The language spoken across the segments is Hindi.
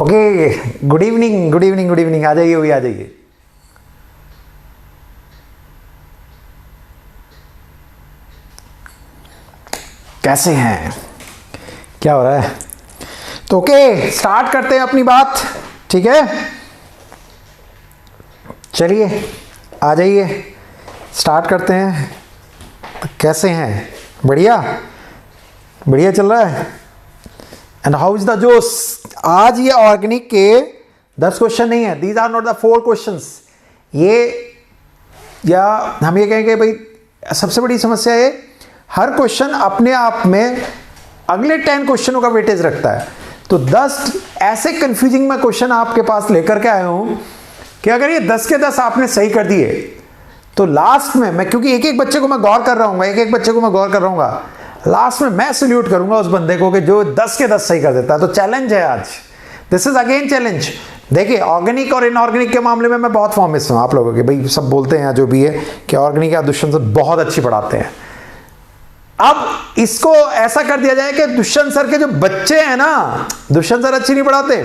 Okay, good evening good evening good evening. आ जाइए, आ जाइए। कैसे हैं, क्या हो रहा है? तो ओके, स्टार्ट करते हैं अपनी बात। ठीक है, चलिए आ जाइए, स्टार्ट करते हैं। तो कैसे हैं? बढ़िया बढ़िया चल रहा है। एंड हाउ इज द जोश? आज ये ऑर्गेनिक के 10 क्वेश्चन नहीं है, these are not the 4 questions. ये, या हम ये कहेंगे भाई, सबसे बड़ी समस्या है हर क्वेश्चन अपने आप में अगले 10 क्वेश्चनों का वेटेज रखता है। तो 10 ऐसे कंफ्यूजिंग में क्वेश्चन आपके पास लेकर के आया हूं कि अगर ये 10 के 10 आपने सही कर दिए तो लास्ट में मैं, क्योंकि एक एक बच्चे को मैं गौर कर रहा हूँ, एक एक बच्चे को मैं गौर कर रहा हूँ, लास्ट में मैं सल्यूट करूंगा उस बंदे को कि जो 10 के 10 सही कर देता है। तो चैलेंज है आज, दिस इज अगेन चैलेंज। देखिए, ऑर्गेनिक और इनऑर्गेनिक के मामले में मैं बहुत फॉर्मिस्ट हूं आप लोगों के, भाई सब बोलते हैं जो भी है कि ऑर्गेनिक या दुष्यंत सर बहुत अच्छी पढ़ाते हैं। अब इसको ऐसा कर दिया जाए कि दुष्यंत सर के जो बच्चे हैं ना, दुष्यंत सर अच्छी नहीं पढ़ाते,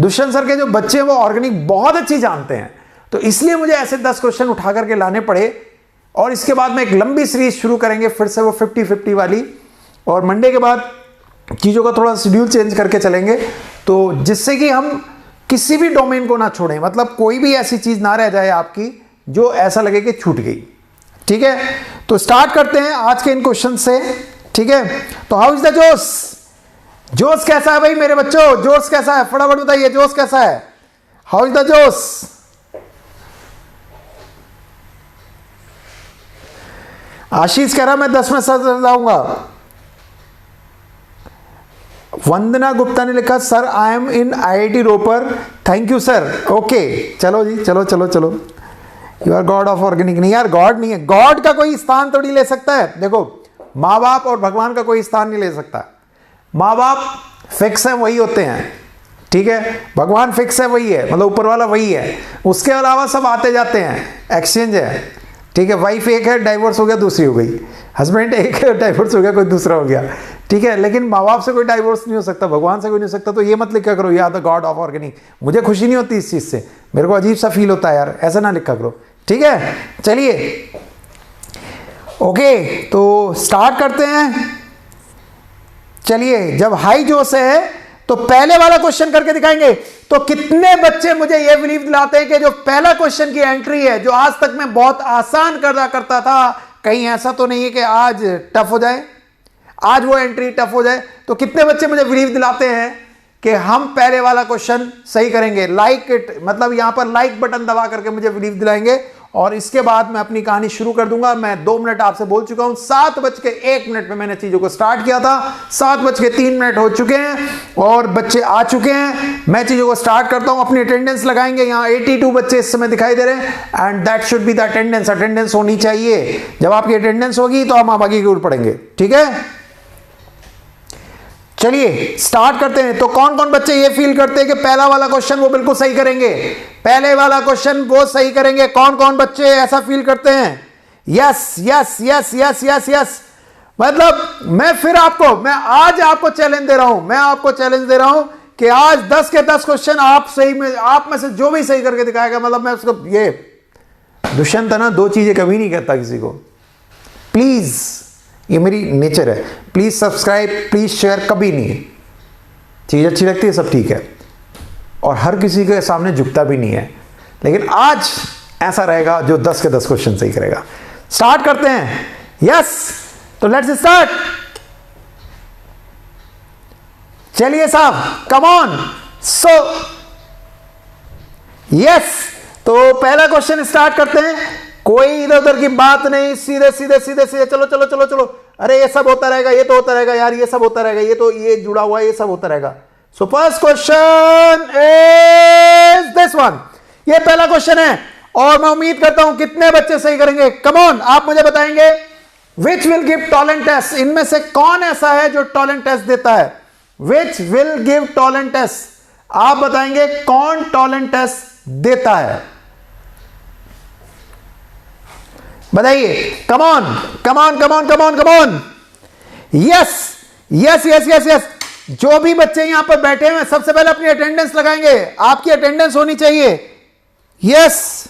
दुष्यंत सर के जो बच्चे हैं वो ऑर्गेनिक बहुत अच्छी जानते हैं। तो इसलिए मुझे ऐसे 10 क्वेश्चन उठा करके लाने पड़े, और इसके बाद में एक लंबी सीरीज शुरू करेंगे फिर से, वो 50-50 वाली। और मंडे के बाद चीज़ों का थोड़ा शेड्यूल चेंज करके चलेंगे, तो जिससे कि हम किसी भी डोमेन को ना छोड़ें, मतलब कोई भी ऐसी चीज़ ना रह जाए आपकी जो ऐसा लगे कि छूट गई। ठीक है, तो स्टार्ट करते हैं आज के इन क्वेश्चन से। ठीक है, तो हाउ इज द जोश? जोश कैसा है भाई मेरे बच्चों? जोश कैसा है? फटाफट बताइए, जोश कैसा है? हाउ इज द जोश? आशीष कह रहा मैं 10 में सर लाऊंगा। वंदना गुप्ता ने लिखा sir I am in IIT Ropar, thank you sir. Okay, चलो जी, चलो चलो चलो। You are god of organic. नहीं यार, गॉड नहीं है, गॉड का कोई स्थान थोड़ी ले सकता है। देखो, माँ बाप और भगवान का कोई स्थान नहीं ले सकता। माँ बाप फिक्स है, वही होते हैं। ठीक है, भगवान फिक्स है, वही है, मतलब ऊपर वाला वही है। उसके अलावा सब आते जाते हैं, एक्सचेंज है। ठीक है, वाइफ एक है, डाइवोर्स हो गया, दूसरी हो गई। हस्बैंड एक है, डाइवोर्स हो गया, कोई दूसरा हो गया। ठीक है, लेकिन माँ बाप से कोई डाइवोर्स नहीं हो सकता, भगवान से कोई नहीं हो सकता। तो ये मत लिखा करो, या द गॉड ऑफ ऑर्गेनिक। मुझे खुशी नहीं होती इस चीज़ से, मेरे को अजीब सा फील होता है यार, ऐसा ना लिखा करो। ठीक है, चलिए ओके, तो स्टार्ट करते हैं। चलिए, जब हाई जोश है तो पहले वाला क्वेश्चन करके दिखाएंगे। तो कितने बच्चे मुझे यह बिलीव दिलाते हैं कि जो पहला क्वेश्चन की एंट्री है, जो आज तक मैं बहुत आसान करना करता था, कहीं ऐसा तो नहीं है कि आज टफ हो जाए, आज वो एंट्री टफ हो जाए। तो कितने बच्चे मुझे बिलीव दिलाते हैं कि हम पहले वाला क्वेश्चन सही करेंगे? लाइक इट, मतलब यहां पर लाइक बटन दबा करके मुझे बिलीव दिलाएंगे। और इसके बाद मैं अपनी कहानी शुरू कर दूंगा। मैं 2 मिनट आपसे बोल चुका हूं, 7:01 में मैंने चीजों को स्टार्ट किया था, 7:03 हो चुके हैं और बच्चे आ चुके हैं। मैं चीजों को स्टार्ट करता हूं, अपनी अटेंडेंस लगाएंगे। यहां 82 बच्चे इस समय दिखाई दे रहे हैं, and that should be the attendance. Attendance होनी चाहिए। जब आपकी अटेंडेंस होगी तो हम आगे की ओर पढ़ेंगे। ठीक है, चलिए स्टार्ट करते हैं। तो कौन कौन बच्चे ये फील करते हैं कि पहला वाला क्वेश्चन वो बिल्कुल सही करेंगे? पहले वाला क्वेश्चन वो सही करेंगे। कौन कौन बच्चे ऐसा फील करते हैं? Yes yes yes yes yes yes. मतलब मैं आज आपको चैलेंज दे रहा हूं, मैं आपको चैलेंज दे रहा हूं कि आज 10 के 10 क्वेश्चन आप में से जो भी सही करके दिखाएगा, मतलब मैं उसको, ये दुष्यंत है ना, 2 चीजें कभी नहीं कहता किसी को। प्लीज, ये मेरी नेचर है। प्लीज सब्सक्राइब, प्लीज शेयर, कभी नहीं। चीज अच्छी लगती है, सब ठीक है, और हर किसी के सामने झुकता भी नहीं है। लेकिन आज ऐसा रहेगा जो 10 के 10 क्वेश्चन सही करेगा। स्टार्ट करते हैं। यस, तो लेट्स स्टार्ट। चलिए साहब, कम ऑन। सो यस, तो पहला क्वेश्चन स्टार्ट करते हैं। कोई इधर उधर की बात नहीं, सीधे सीधे सीधे सीधे, चलो चलो चलो चलो। अरे ये सब होता रहेगा, ये तो होता रहेगा यार, ये सब होता रहेगा, ये तो ये जुड़ा हुआ है, ये सब होता रहेगा। So first question is this one. ये पहला क्वेश्चन है और मैं उम्मीद करता हूं कितने बच्चे सही करेंगे। कम ऑन, आप मुझे बताएंगे which will give talent test. इनमें से कौन ऐसा है जो टैलेंट टेस्ट देता है? Which will give talent test, आप बताएंगे कौन टैलेंट टेस्ट देता है? बताइए, come on come on come on come on come on. Yes yes yes yes yes, जो भी बच्चे यहां पर बैठे हैं सबसे पहले अपनी अटेंडेंस लगाएंगे, आपकी अटेंडेंस होनी चाहिए। यस,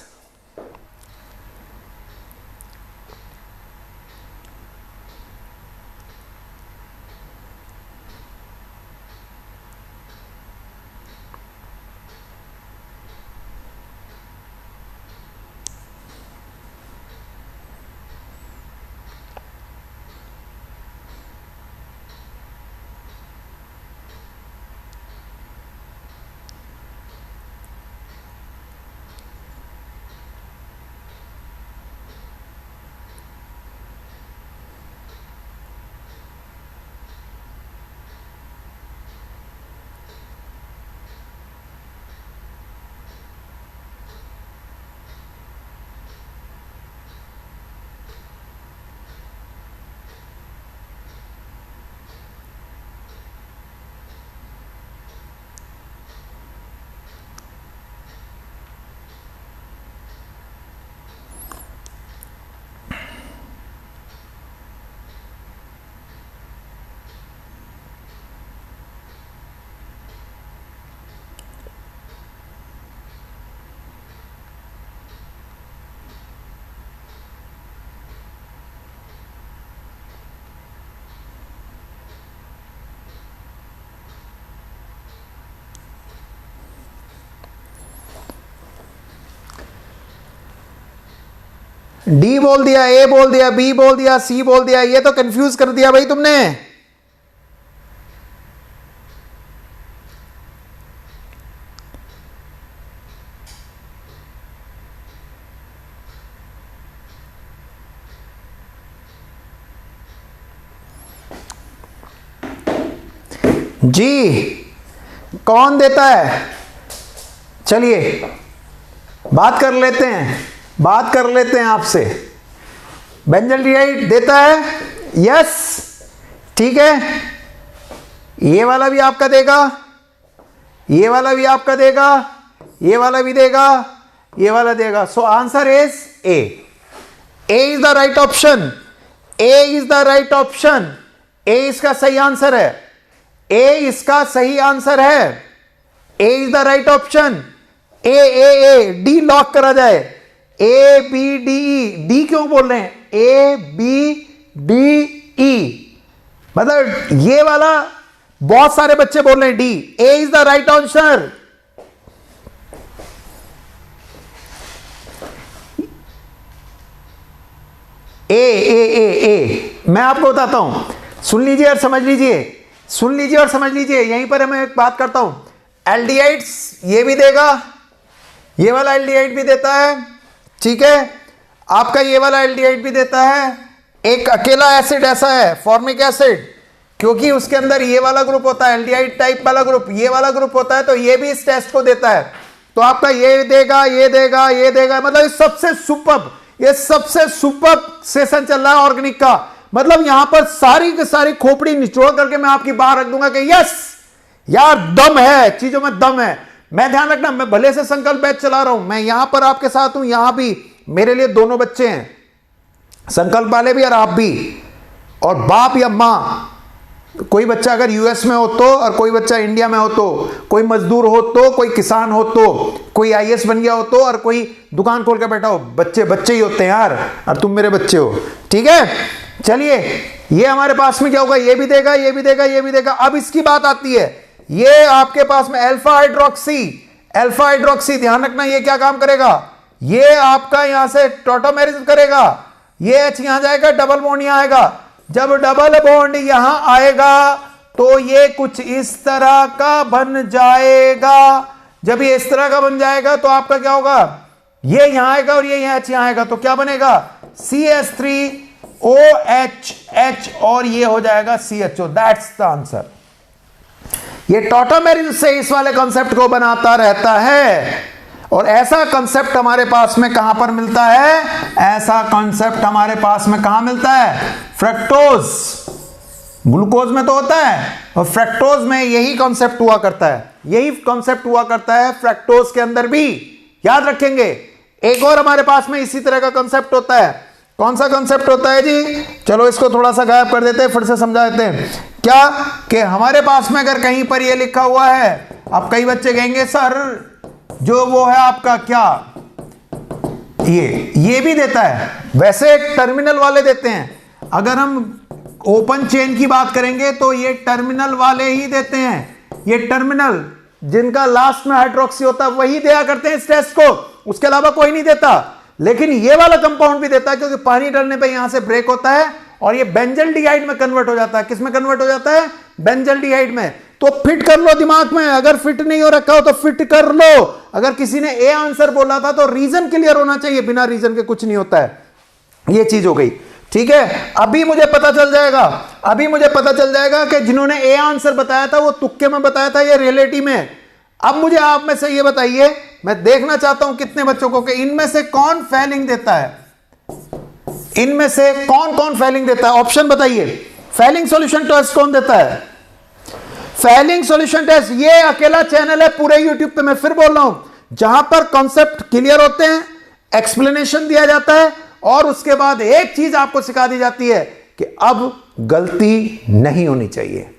डी बोल दिया, ए बोल दिया, बी बोल दिया, सी बोल दिया, ये तो कंफ्यूज कर दिया भाई तुमने। जी कौन देता है? चलिए बात कर लेते हैं आपसे। बेंजल्डिहाइड देता है? यस, ठीक है। ये वाला भी आपका देगा, ये वाला भी आपका देगा, ये वाला भी देगा, ये वाला देगा। So answer is A. A is the right option, A is the right option. A इसका सही आंसर है, ए इसका सही आंसर है। A is the right option. A D lock करा जाए। A B D E, D क्यों बोल रहे हैं? ए बी डी ई, मतलब ये वाला बहुत सारे बच्चे बोल रहे हैं D. A is the right answer. ए मैं आपको बताता हूं, सुन लीजिए और समझ लीजिए, सुन लीजिए और समझ लीजिए। यहीं पर मैं एक बात करता हूं, एल्डिहाइड्स ये भी देगा, ये वाला एल्डिहाइड भी देता है, ठीक है। आपका ये वाला एल्डिहाइड भी देता है। एक अकेला एसिड ऐसा है फॉर्मिक एसिड, क्योंकि उसके अंदर ये वाला ग्रुप होता है, एल्डिहाइड टाइप वाला ग्रुप, ये वाला ग्रुप होता है, तो ये भी इस टेस्ट को देता है। तो आपका ये देगा, ये देगा, ये देगा, मतलब ये सबसे सुपर्ब सेशन चल रहा है ऑर्गेनिक का। मतलब यहां पर सारी की सारी खोपड़ी निचोड़ करके मैं आपकी बाहर रख दूंगा कि यस यार दम है, चीजों में दम है। मैं ध्यान रखना, मैं भले से संकल्प बैच चला रहा हूं, मैं यहां पर आपके साथ हूं, यहां भी मेरे लिए दोनों बच्चे हैं, संकल्प वाले भी और आप भी। और बाप या मां, कोई बच्चा अगर यूएस में हो तो, और कोई बच्चा इंडिया में हो तो, कोई मजदूर हो तो, कोई किसान हो तो, कोई आईएएस बन गया हो तो, और कोई दुकान खोल के बैठा हो, बच्चे बच्चे ही होते हैं यार, और तुम मेरे बच्चे हो, ठीक है। चलिए ये हमारे पास में क्या होगा? ये भी देगा, ये भी देगा, ये भी देगा। अब इसकी बात आती है, ये आपके पास में अल्फा हाइड्रोक्सी, ध्यान रखना ये क्या काम करेगा? ये आपका यहां से टॉटोमेरिज्म करेगा, ये एच यहां जाएगा, डबल बॉन्ड यहां आएगा। जब डबल बॉन्ड यहां आएगा तो ये कुछ इस तरह का बन जाएगा। जब ये इस तरह का बन जाएगा तो आपका क्या होगा? ये यहां आएगा और ये एच यहां आएगा, तो क्या बनेगा? CH3OH, और ये हो जाएगा CHO। That's the answer. ये टॉटोमेरिज्म से इस वाले कॉन्सेप्ट को बनाता रहता है। और ऐसा कॉन्सेप्ट हमारे पास में कहां पर मिलता है? ऐसा कॉन्सेप्ट हमारे पास में कहां मिलता है? फ्रक्टोज। ग्लूकोज में तो होता है, और फ्रक्टोज में यही कॉन्सेप्ट हुआ करता है, यही कॉन्सेप्ट हुआ करता है फ्रक्टोज के अंदर भी। याद रखेंगे। एक और हमारे पास में इसी तरह का कॉन्सेप्ट होता है। कौन सा कॉन्सेप्ट होता है जी? चलो इसको थोड़ा सा गायब कर देते हैं, फिर से समझा देते हैं। क्या कि हमारे पास में अगर कहीं पर ये लिखा हुआ है, अब कई बच्चे कहेंगे सर जो वो है आपका क्या, ये भी देता है, वैसे टर्मिनल वाले देते हैं। अगर हम ओपन चेन की बात करेंगे तो ये टर्मिनल वाले ही देते हैं, ये टर्मिनल जिनका लास्ट में हाइड्रोक्सी होता है वही दिया करते हैं इस टेस्ट को, उसके अलावा कोई नहीं देता। लेकिन ये वाला कंपाउंड भी देता है क्योंकि पानी डालने पे यहां से ब्रेक होता है और ये बेंजल्डिहाइड में कन्वर्ट हो जाता है। किस में कन्वर्ट हो जाता है? बेंजल्डिहाइड में। तो फिट कर लो दिमाग में, अगर फिट नहीं हो रखा हो तो फिट कर लो। अगर किसी ने ए आंसर बोला था तो रीजन क्लियर होना चाहिए, बिना रीजन के कुछ नहीं होता है। ये चीज हो गई, ठीक है। अभी मुझे पता चल जाएगा कि जिन्होंने ए आंसर बताया था वो तुक्के में बताया था, ये रियलिटी में। अब मुझे आप में से ये बताइए, मैं देखना चाहता हूं कितने बच्चों को कि इनमें से कौन फेलिंग देता है, इनमें से कौन कौन फेलिंग देता है, ऑप्शन बताइए। फेलिंग सॉल्यूशन टेस्ट कौन देता है? फेलिंग सॉल्यूशन टेस्ट ये अकेला चैनल है पूरे यूट्यूब पे, मैं फिर बोल रहा हूं, जहां पर कॉन्सेप्ट क्लियर होते हैं, एक्सप्लेनेशन दिया जाता है और उसके बाद एक चीज आपको सिखा दी जाती है कि अब गलती नहीं होनी चाहिए।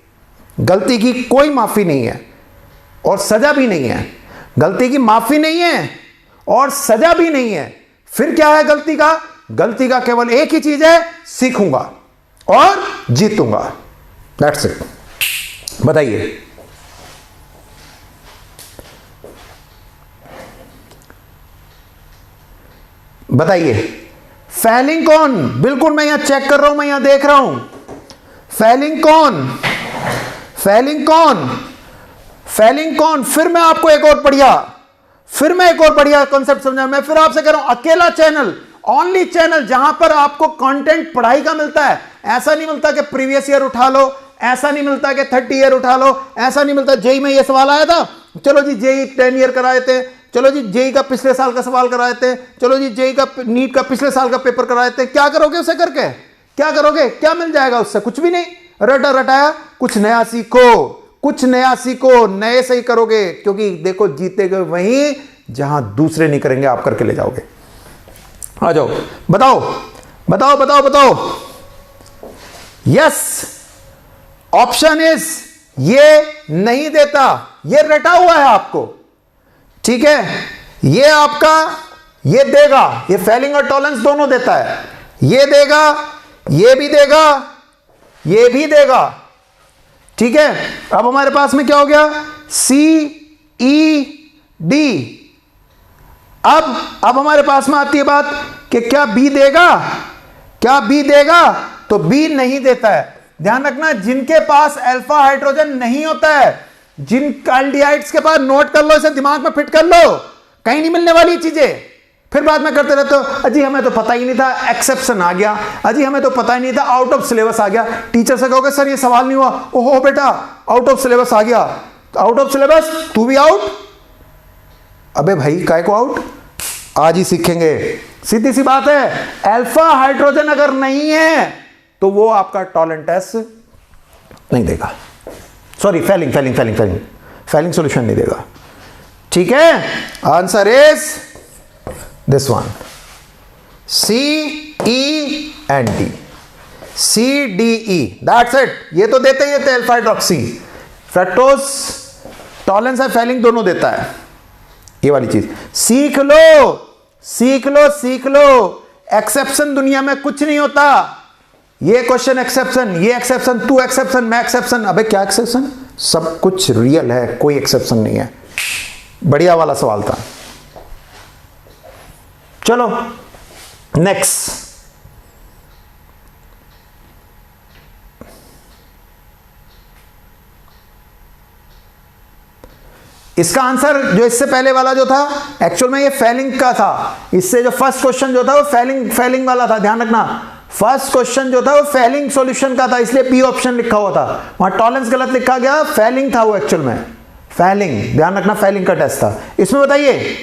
गलती की कोई माफी नहीं है और सजा भी नहीं है। गलती की माफी नहीं है और सजा भी नहीं है। फिर क्या है गलती का? गलती का केवल एक ही चीज है, सीखूंगा और जीतूंगा। That's it. बताइए बताइए फेलिंग कौन? बिल्कुल मैं यहां चेक कर रहा हूं, मैं यहां देख रहा हूं। फेलिंग कौन? फेलिंग कौन? फेलिंग कौन? फिर मैं आपको एक और बढ़िया कॉन्सेप्ट समझा। मैं फिर आपसे कह रहा हूं, अकेला चैनल, ओनली चैनल जहां पर आपको कंटेंट पढ़ाई का मिलता है। ऐसा नहीं मिलता कि प्रीवियस ईयर उठा लो, ऐसा नहीं मिलता कि 30 ईयर उठा लो, ऐसा नहीं मिलता जेई में ये सवाल आया था, चलो जी जेई 10 ईयर कराए थे, चलो जी जेई का पिछले साल का सवाल कराए थे, चलो जी जेई का नीट का पिछले साल का पेपर कराए थे। क्या करोगे उसे करके? क्या करोगे? क्या मिल जाएगा उससे? कुछ भी नहीं। रटा रटाया, कुछ नया सीखो, कुछ नया सीखो, नए से ही करोगे। क्योंकि देखो जीतेगे वहीं जहां दूसरे नहीं करेंगे, आप करके ले जाओगे। आ जाओ, बताओ बताओ बताओ बताओ। यस, ऑप्शन इज ये नहीं देता, ये रटा हुआ है आपको, ठीक है। ये आपका ये देगा, ये फेलिंग और टॉलरेंस दोनों देता है। ये देगा, ये भी देगा, ये भी देगा, ठीक है। अब हमारे पास में क्या हो गया? CED। अब हमारे पास में आती है बात कि क्या बी देगा? क्या बी देगा? तो बी नहीं देता है। ध्यान रखना, जिनके पास अल्फा हाइड्रोजन नहीं होता है, जिन एल्डिहाइड्स के पास, नोट कर लो, इसे दिमाग में फिट कर लो, कहीं नहीं मिलने वाली चीजें। फिर बाद में करते रहते हो, अजी हमें तो पता ही नहीं था, एक्सेप्शन आ गया, अजी हमें तो पता ही नहीं था, आउट ऑफ सिलेबस आ गया। टीचर से कहोगे सर ये सवाल नहीं हुआ, ओहो बेटा आउट ऑफ सिलेबस आ गया। आउट ऑफ सिलेबस, तू भी आउट। अबे भाई काय को आउट? आज ही सीखेंगे, सीधी सी बात है। अल्फा हाइड्रोजन अगर नहीं है तो वो आपका टॉलरेंट टेस्ट नहीं देगा। सॉरी, फेलिंग सॉल्यूशन नहीं देगा, ठीक है। Answer is this one, CEND, CDE, that's it. ये तो देते ही थे, अल्फा हाइड्रोक्सी, फ्रक्टोज, टॉलरेंस है, फेलिंग दोनों देता है। ये वाली चीज सीख लो, सीख लो, सीख लो। एक्सेप्शन दुनिया में कुछ नहीं होता। ये क्वेश्चन एक्सेप्शन, ये एक्सेप्शन, तू एक्सेप्शन, मैं एक्सेप्शन। अबे क्या एक्सेप्शन? सब कुछ रियल है, कोई एक्सेप्शन नहीं है। बढ़िया वाला सवाल था। चलो नेक्स्ट। इसका आंसर जो इससे पहले वाला जो था, एक्चुअल में ये फेलिंग का था। इससे जो फर्स्ट क्वेश्चन जो था वो फेलिंग वाला था। ध्यान रखना, फर्स्ट क्वेश्चन जो था वो फेलिंग सॉल्यूशन का था, इसलिए बी ऑप्शन लिखा हुआ था। वहां टॉलरेंस गलत लिखा गया, फेलिंग था वो एक्चुअल में, फेलिंग। ध्यान रखना, फेलिंग का टेस्ट था। इसमें बताइए,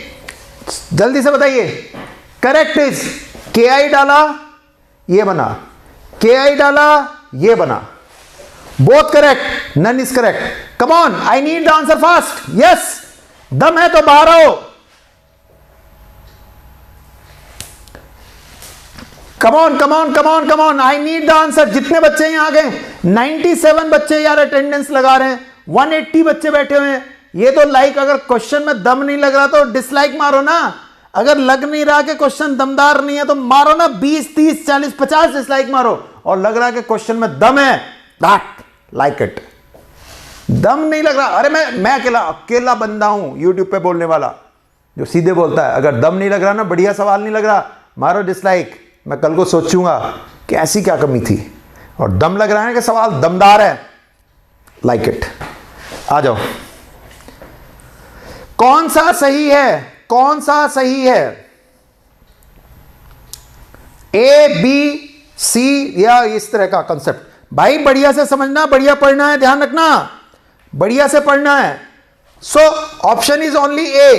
जल्दी से बताइए। करेक्ट इज KI डाला, ये बना, KI डाला, ये बना। Both correct, none is correct. Come on, I need the answer fast. Yes, दम है तो बाहर आओ। Come on come on come on come on, I need the answer. जितने बच्चे यहां आ गए, 97 बच्चे यार अटेंडेंस लगा रहे हैं, 180 बच्चे बैठे हुए हैं। ये तो लाइक, अगर क्वेश्चन में दम नहीं लग रहा तो डिसलाइक मारो ना। अगर लग नहीं रहा कि क्वेश्चन दमदार नहीं है तो मारो ना 20 30 40 50 डिसलाइक मारो। और लग रहा कि क्वेश्चन में दम है, दैट लाइक इट। दम नहीं लग रहा, अरे मैं अकेला बंदा हूं यूट्यूब पे बोलने वाला जो सीधे बोलता है। अगर दम नहीं लग रहा ना, बढ़िया सवाल नहीं लग रहा, मारो डिसलाइक। मैं कल को सोचूंगा कि ऐसी क्या कमी थी। और दम लग रहा है कि सवाल दमदार है, लाइक इट। आ जाओ, कौन सा सही है, कौन सा सही है, ए बी सी या इस तरह का कंसेप्ट। भाई बढ़िया से समझना, बढ़िया पढ़ना है, ध्यान रखना, बढ़िया से पढ़ना है। So option is only A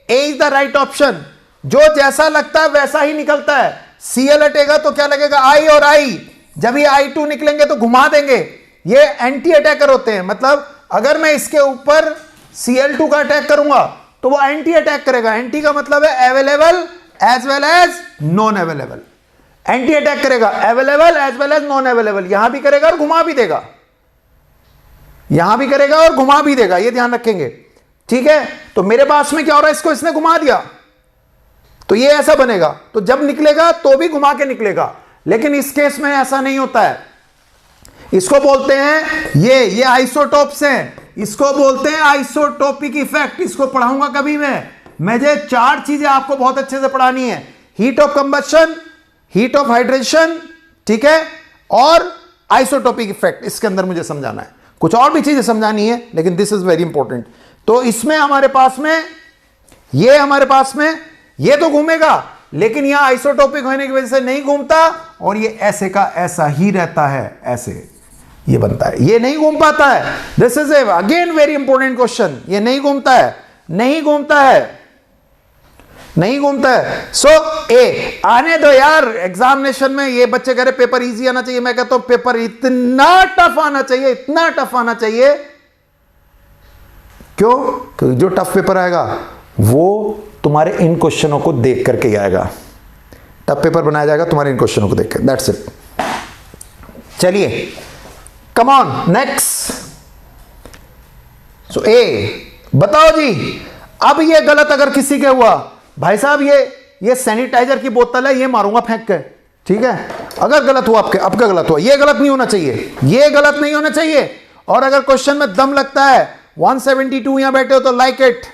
is the right option. जो जैसा लगता है वैसा ही निकलता है। सीएल हटेगा तो क्या लगेगा, आई और आई। जब ये I2 निकलेंगे तो घुमा देंगे। ये एंटी अटैकर होते हैं, मतलब अगर मैं इसके ऊपर Cl2 का अटैक करूंगा तो वो एंटी अटैक करेगा। एंटी का मतलब है available as well as non available. Anti attack करेगा available as well as non available. यहां भी करेगा और घुमा भी देगा, यहां भी करेगा और घुमा भी देगा, ये ध्यान रखेंगे, ठीक है। तो मेरे पास में क्या हो रहा है, इसको इसने घुमा दिया तो ये ऐसा बनेगा, तो जब निकलेगा तो भी घुमा के निकलेगा। लेकिन इस केस में ऐसा नहीं होता है। इसको बोलते हैं ये आइसोटोप्स हैं, इसको बोलते हैं आइसोटोपिक इफेक्ट। इसको पढ़ाऊंगा कभी मैं। मुझे 4 चीजें आपको बहुत अच्छे से पढ़ानी है, heat of combustion, heat of hydration, ठीक है, और आइसोटोपिक इफेक्ट। इसके अंदर मुझे समझाना है, कुछ और भी चीजें समझानी है, लेकिन दिस इज वेरी इंपॉर्टेंट। तो इसमें हमारे पास में ये तो घूमेगा, लेकिन यहां आइसोटोपिक होने की वजह से नहीं घूमता, और ये ऐसे का ऐसा ही रहता है, ऐसे ये बनता है, ये नहीं घूम पाता है। This is again very important question. ये नहीं घूमता है, नहीं घूमता है, नहीं घूमता है। सो ए आने दो यार। एग्जामिनेशन में ये बच्चे कह रहे पेपर इजी आना चाहिए, मैं कहता हूं पेपर इतना टफ आना चाहिए, इतना टफ आना चाहिए। क्यों? क्योंकि जो टफ पेपर आएगा वो तुम्हारे इन क्वेश्चनों को देख करके आएगा। टफ पेपर बनाया जाएगा तुम्हारे इन क्वेश्चनों को देख कर, दैट्स इट। चलिए कम ऑन नेक्स्ट। सो ए बताओ जी, अब ये गलत अगर किसी के हुआ, भाई साहब ये सैनिटाइजर की बोतल है, ये मारूंगा फेंक के, ठीक है। अगर गलत हुआ आपका गलत हुआ, ये गलत नहीं होना चाहिए, ये गलत नहीं होना चाहिए। और अगर क्वेश्चन में दम लगता है, 172 यहां बैठे हो तो लाइक इट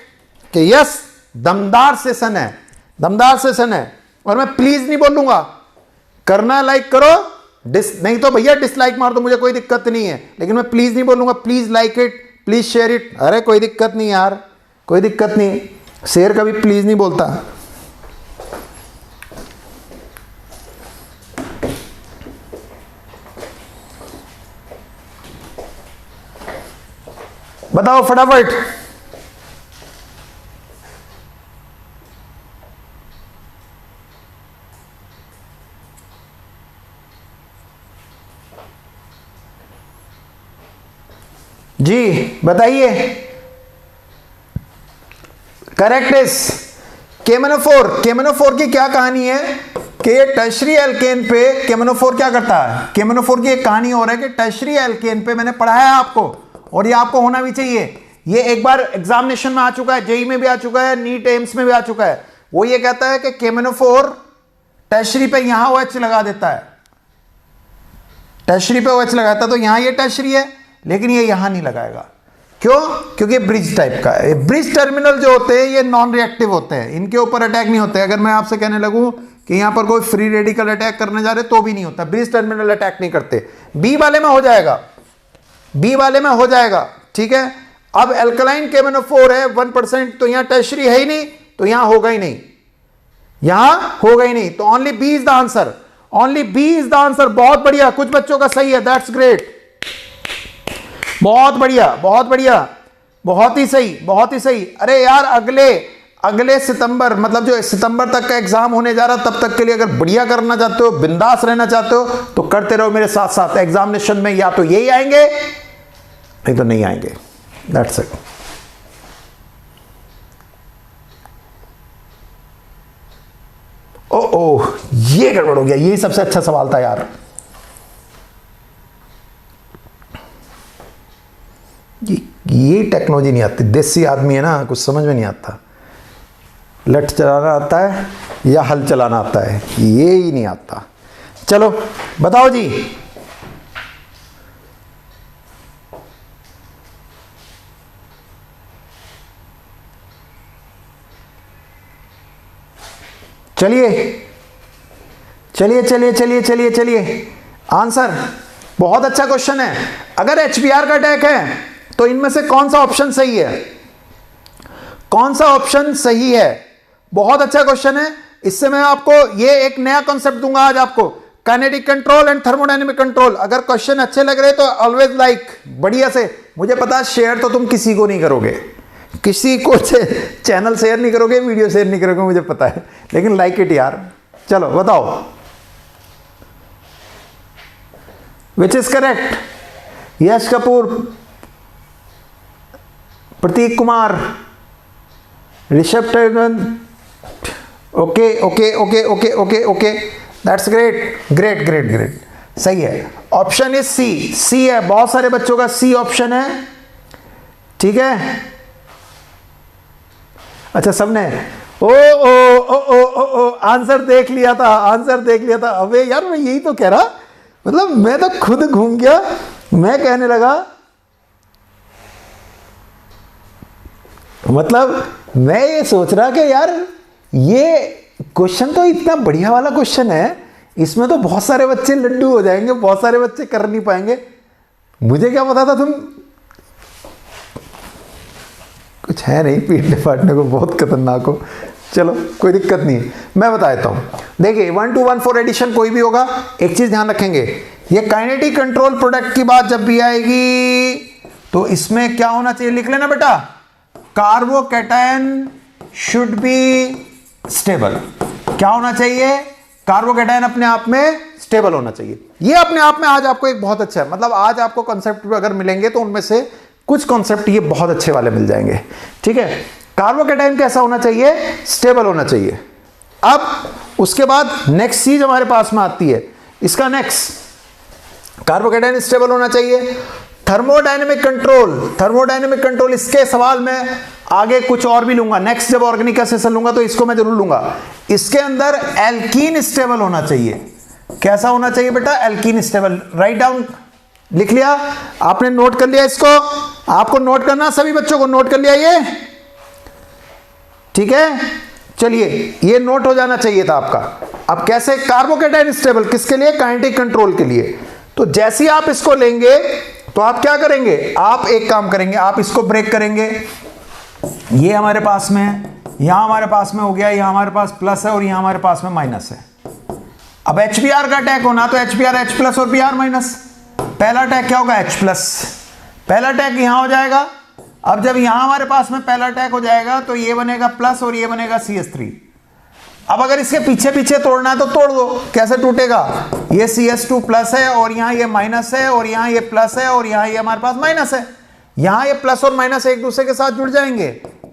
कि यस दमदार सेशन है, दमदार सेशन है। और मैं प्लीज नहीं बोलूंगा, करना लाइक करो, नहीं तो भैया डिसलाइक मार दो, मुझे कोई दिक्कत नहीं है, लेकिन मैं प्लीज नहीं बोलूंगा। Please like it, please share it. अरे कोई दिक्कत नहीं यार, कोई दिक्कत नहीं, शेयर कभी प्लीज नहीं बोलता। बताओ फटाफट। जी बताइए। Correct is केमेनोफोर। केमेनोफोर की क्या कहानी है कि टर्शरी एल्केन पे केमेनोफोर क्या करता है। केमेनोफोर की एक कहानी हो रहा है कि टर्शरी एल्केन पे मैंने पढ़ाया है आपको, और ये आपको होना भी चाहिए। ये एक बार एग्जामिनेशन में आ चुका है, जेई में भी आ चुका है, नीट एम्स में भी आ चुका है। वो ये कहता है कि केमेनोफोर टर्शरी पे यहां OH लगा देता है, टर्शरी पे OH लगाता है, तो यहां ये टर्शरी है, लेकिन ये यहां नहीं लगाएगा। क्यों? क्योंकि ब्रिज टाइप का है। ब्रिज टर्मिनल जो होते हैं ये नॉन रिएक्टिव होते हैं, इनके ऊपर अटैक नहीं होते। अगर मैं आपसे कहने लगूं कि यहां पर कोई फ्री रेडिकल अटैक करने जा रहे तो भी नहीं होता, ब्रिज टर्मिनल अटैक नहीं करते। बी वाले में हो जाएगा, बी वाले में हो जाएगा, ठीक है। अब एल्कलाइन केमेनोफोर है 1%, तो यहां टर्शरी है ही नहीं, तो यहां होगा ही नहीं, यहां होगा ही नहीं। तो only B is the answer, only B is the answer. बहुत बढ़िया, कुछ बच्चों का सही है, दैट्स ग्रेट, बहुत बढ़िया, बहुत बढ़िया, बहुत ही सही, बहुत ही सही। अरे यार अगले सितंबर, मतलब जो सितंबर तक का एग्जाम होने जा रहा है, तब तक के लिए अगर बढ़िया करना चाहते हो, बिंदास रहना चाहते हो, तो करते रहो मेरे साथ साथ। एग्जामिनेशन में या तो यही आएंगे नहीं तो नहीं आएंगे, दैट्स इट। ओ ये गड़बड़ हो गया, यही सबसे अच्छा सवाल था यार। ये टेक्नोलॉजी नहीं आती, देसी आदमी है ना, कुछ समझ में नहीं आता। लठ चलाना आता है या हल चलाना आता है, ये ही नहीं आता। चलो बताओ जी, चलिए चलिए चलिए चलिए चलिए चलिए, आंसर बहुत अच्छा क्वेश्चन है। अगर एचबीआर का अटैक है तो इनमें से कौन सा ऑप्शन सही है? कौन सा ऑप्शन सही है? बहुत अच्छा क्वेश्चन है। इससे मैं आपको ये एक नया कॉन्सेप्ट दूंगा आज आपको, kinetic control and thermodynamic control. अगर क्वेश्चन अच्छे लग रहे तो ऑलवेज लाइक, बढ़िया से। मुझे पता है शेयर तो तुम किसी को नहीं करोगे, किसी को चैनल शेयर नहीं करोगे, वीडियो शेयर नहीं करोगे, मुझे पता है, लेकिन लाइक इट यार। चलो बताओ, which is correct? Yash Kapoor, Prateek Kumar, Rishabh Tandon, okay okay okay okay okay okay, that's great great great great, सही है। ऑप्शन इज सी, सी है, बहुत सारे बच्चों का सी ऑप्शन है, ठीक है। अच्छा सबने ओ ओ ओ ओ ओ ओ आंसर देख लिया था, आंसर देख लिया था। अबे यार मैं यही तो कह रहा, मतलब मैं तो खुद घूम गया, मैं कहने लगा, मतलब मैं ये सोच रहा कि यार ये क्वेश्चन तो इतना बढ़िया वाला क्वेश्चन है, इसमें तो बहुत सारे बच्चे लड्डू हो जाएंगे, बहुत सारे बच्चे कर नहीं पाएंगे। मुझे क्या पता था, तुम कुछ है नहीं, पीटने फाटने को बहुत खतरनाक हो। चलो कोई दिक्कत नहीं है, मैं बता देता हूं। देखिए 1 to 1 4 एडिशन कोई भी होगा, एक चीज ध्यान रखेंगे, ये काइनेटिक कंट्रोल प्रोडक्ट की बात जब भी आएगी तो इसमें क्या होना चाहिए, लिख लेना बेटा, कार्बोकैटायन शुड बी स्टेबल। क्या होना चाहिए? कार्बोकैटायन अपने आप में स्टेबल होना चाहिए। ये अपने आप में आज आपको एक बहुत अच्छा है, मतलब आज आपको कॉन्सेप्ट अगर मिलेंगे तो उनमें से कुछ कॉन्सेप्ट ये बहुत अच्छे वाले मिल जाएंगे, ठीक है। कार्बोकैटायन कैसा होना चाहिए? स्टेबल होना चाहिए। अब उसके बाद नेक्स्ट चीज हमारे पास में आती है, इसका नेक्स्ट, कार्बोकैटायन स्टेबल होना चाहिए। थर्मोडायनेमिक कंट्रोल, थर्मोडायनेमिक कंट्रोल, इसके सवाल में आगे कुछ और भी लूंगा, नेक्स्ट जब ऑर्गेनिक का सेशन लूंगा तो इसको मैं जरूर लूंगा। इसके अंदर एल्कीन स्टेबल होना चाहिए। कैसा होना चाहिए बेटा? Alkene stable. राइट डाउन, लिख लिया आपने, नोट कर लिया इसको, आपको नोट करना, सभी बच्चों को नोट कर लिया ये, ठीक है। चलिए ये नोट हो जाना चाहिए था आपका। अब कैसे कार्बोकैटायन स्टेबल, किसके लिए? काइनेटिक कंट्रोल के लिए। तो जैसे ही आप इसको लेंगे तो आप क्या करेंगे, आप एक काम करेंगे, आप इसको ब्रेक करेंगे। ये हमारे पास में है, यहां हमारे पास में हो गया, यहां हमारे पास प्लस है और यहां हमारे पास में माइनस है। अब HBr का अटैक होना तो HBr H प्लस और Br माइनस। पहला अटैक क्या होगा? H plus. पहला अटैक यहां हो जाएगा। अब जब यहां हमारे पास में पहला अटैक हो जाएगा तो ये बनेगा प्लस और ये बनेगा CH3। अब अगर इसके पीछे पीछे तोड़ना है तो तोड़ दो, कैसे टूटेगा? ये CH2 प्लस है और यहां ये माइनस है और यहां ये प्लस है और यहां ये हमारे पास माइनस है। यहां ये प्लस और माइनस एक दूसरे के साथ जुड़ जाएंगे।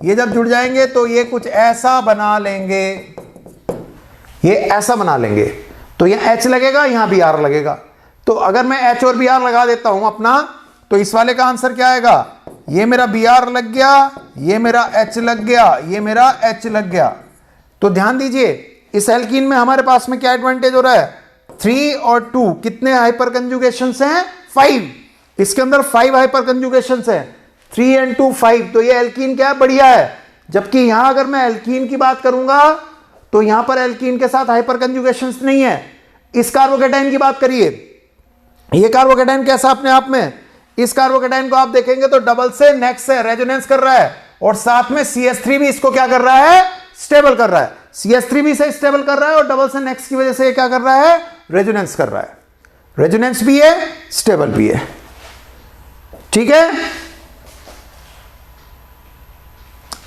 ये जब जुड़ जाएंगे तो ये कुछ ऐसा बना लेंगे, ये ऐसा बना लेंगे। तो यहां H लगेगा, यहां Br लगेगा। तो अगर मैं H और Br लगा देता हूं अपना, तो इस वाले का आंसर क्या आएगा? ये मेरा Br लग गया, ये मेरा H लग गया, ये मेरा H लग गया। तो ध्यान दीजिए, इस एल्कीन में हमारे पास में क्या एडवांटेज हो रहा है? 3 और 2 कितने हाइपर कंजुगेशन हैं? 5। इसके अंदर 5 हाइपर कंजुगेशन हैं, 3 and 2 5। तो ये एल्कीन क्या है? बढ़िया है। जबकि यहां अगर मैं एल्कीन की बात करूंगा तो यहां पर एल्कीन के साथ हाइपर कंजुगेशन नहीं है। इस कार्बोकैटायन की बात करिए, ये कार्बोकैटायन कैसा अपने आप में? इस कार्बोकैटायन को आप देखेंगे तो डबल से नेक्स्ट से रेजोनेंस कर रहा है और साथ में CH3 भी इसको क्या कर रहा है? स्टेबल कर रहा है। CH3 भी से स्टेबल कर रहा है और डबल से नेक्स्ट की वजह से ये क्या कर रहा है? रेजोनेंस कर रहा है। रेजोनेंस भी है, स्टेबल भी है, ठीक है।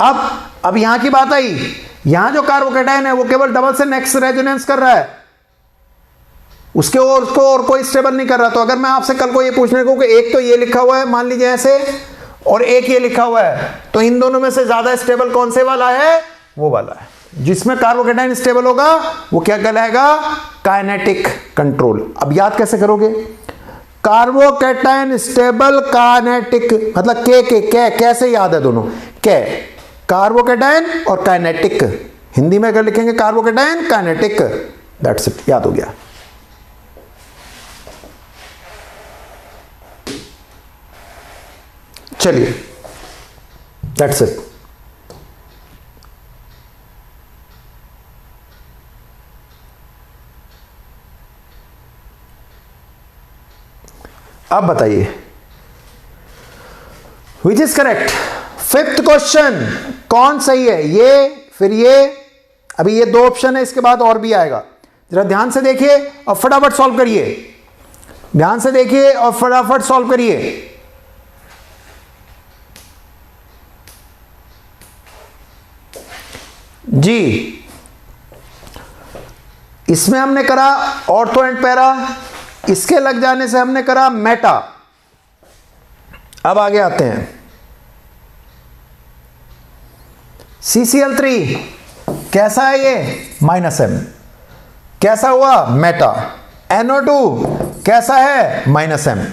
अब यहां की बात आई, यहां जो कार्बोकैटायन है वो केवल डबल से नेक्स्ट रेजोनेंस कर रहा है, उसके और कोई स्टेबल नहीं कर रहा। तो अगर मैं आपसे कल को ये पूछने को कि एक तो ये लिखा हुआ है मान लीजिए ऐसे और एक ये लिखा हुआ है, तो इन दोनों में से ज्यादा स्टेबल कौन से वाला है? वो वाला है। जिसमें कार्बोकेटाइन स्टेबल होगा वो क्या कहलाएगा? Kinetic control. अब याद कैसे करोगे? कार्बोकेटाइन स्टेबल काइनेटिक, मतलब के कैसे याद है दोनों? के कार्बोकेटाइन और काइनेटिक, हिंदी में अगर लिखेंगे कार्बोकेटाइन काइनेटिक, दैट्स इट, याद हो गया। चलिए, दैट्स इट। अब बताइए विच इज करेक्ट। फिफ्थ क्वेश्चन कौन सही है? ये, फिर ये, अभी ये दो ऑप्शन है, इसके बाद और भी आएगा। जरा ध्यान से देखिए और फटाफट सॉल्व करिए। ध्यान से देखिए और फटाफट सॉल्व करिए। जी, इसमें हमने करा ऑर्थो एंड पैरा, इसके लग जाने से हमने करा मेटा। अब आगे आते हैं CCl3 कैसा है ये? -M। कैसा हुआ? मेटा। NO2 कैसा है? -M।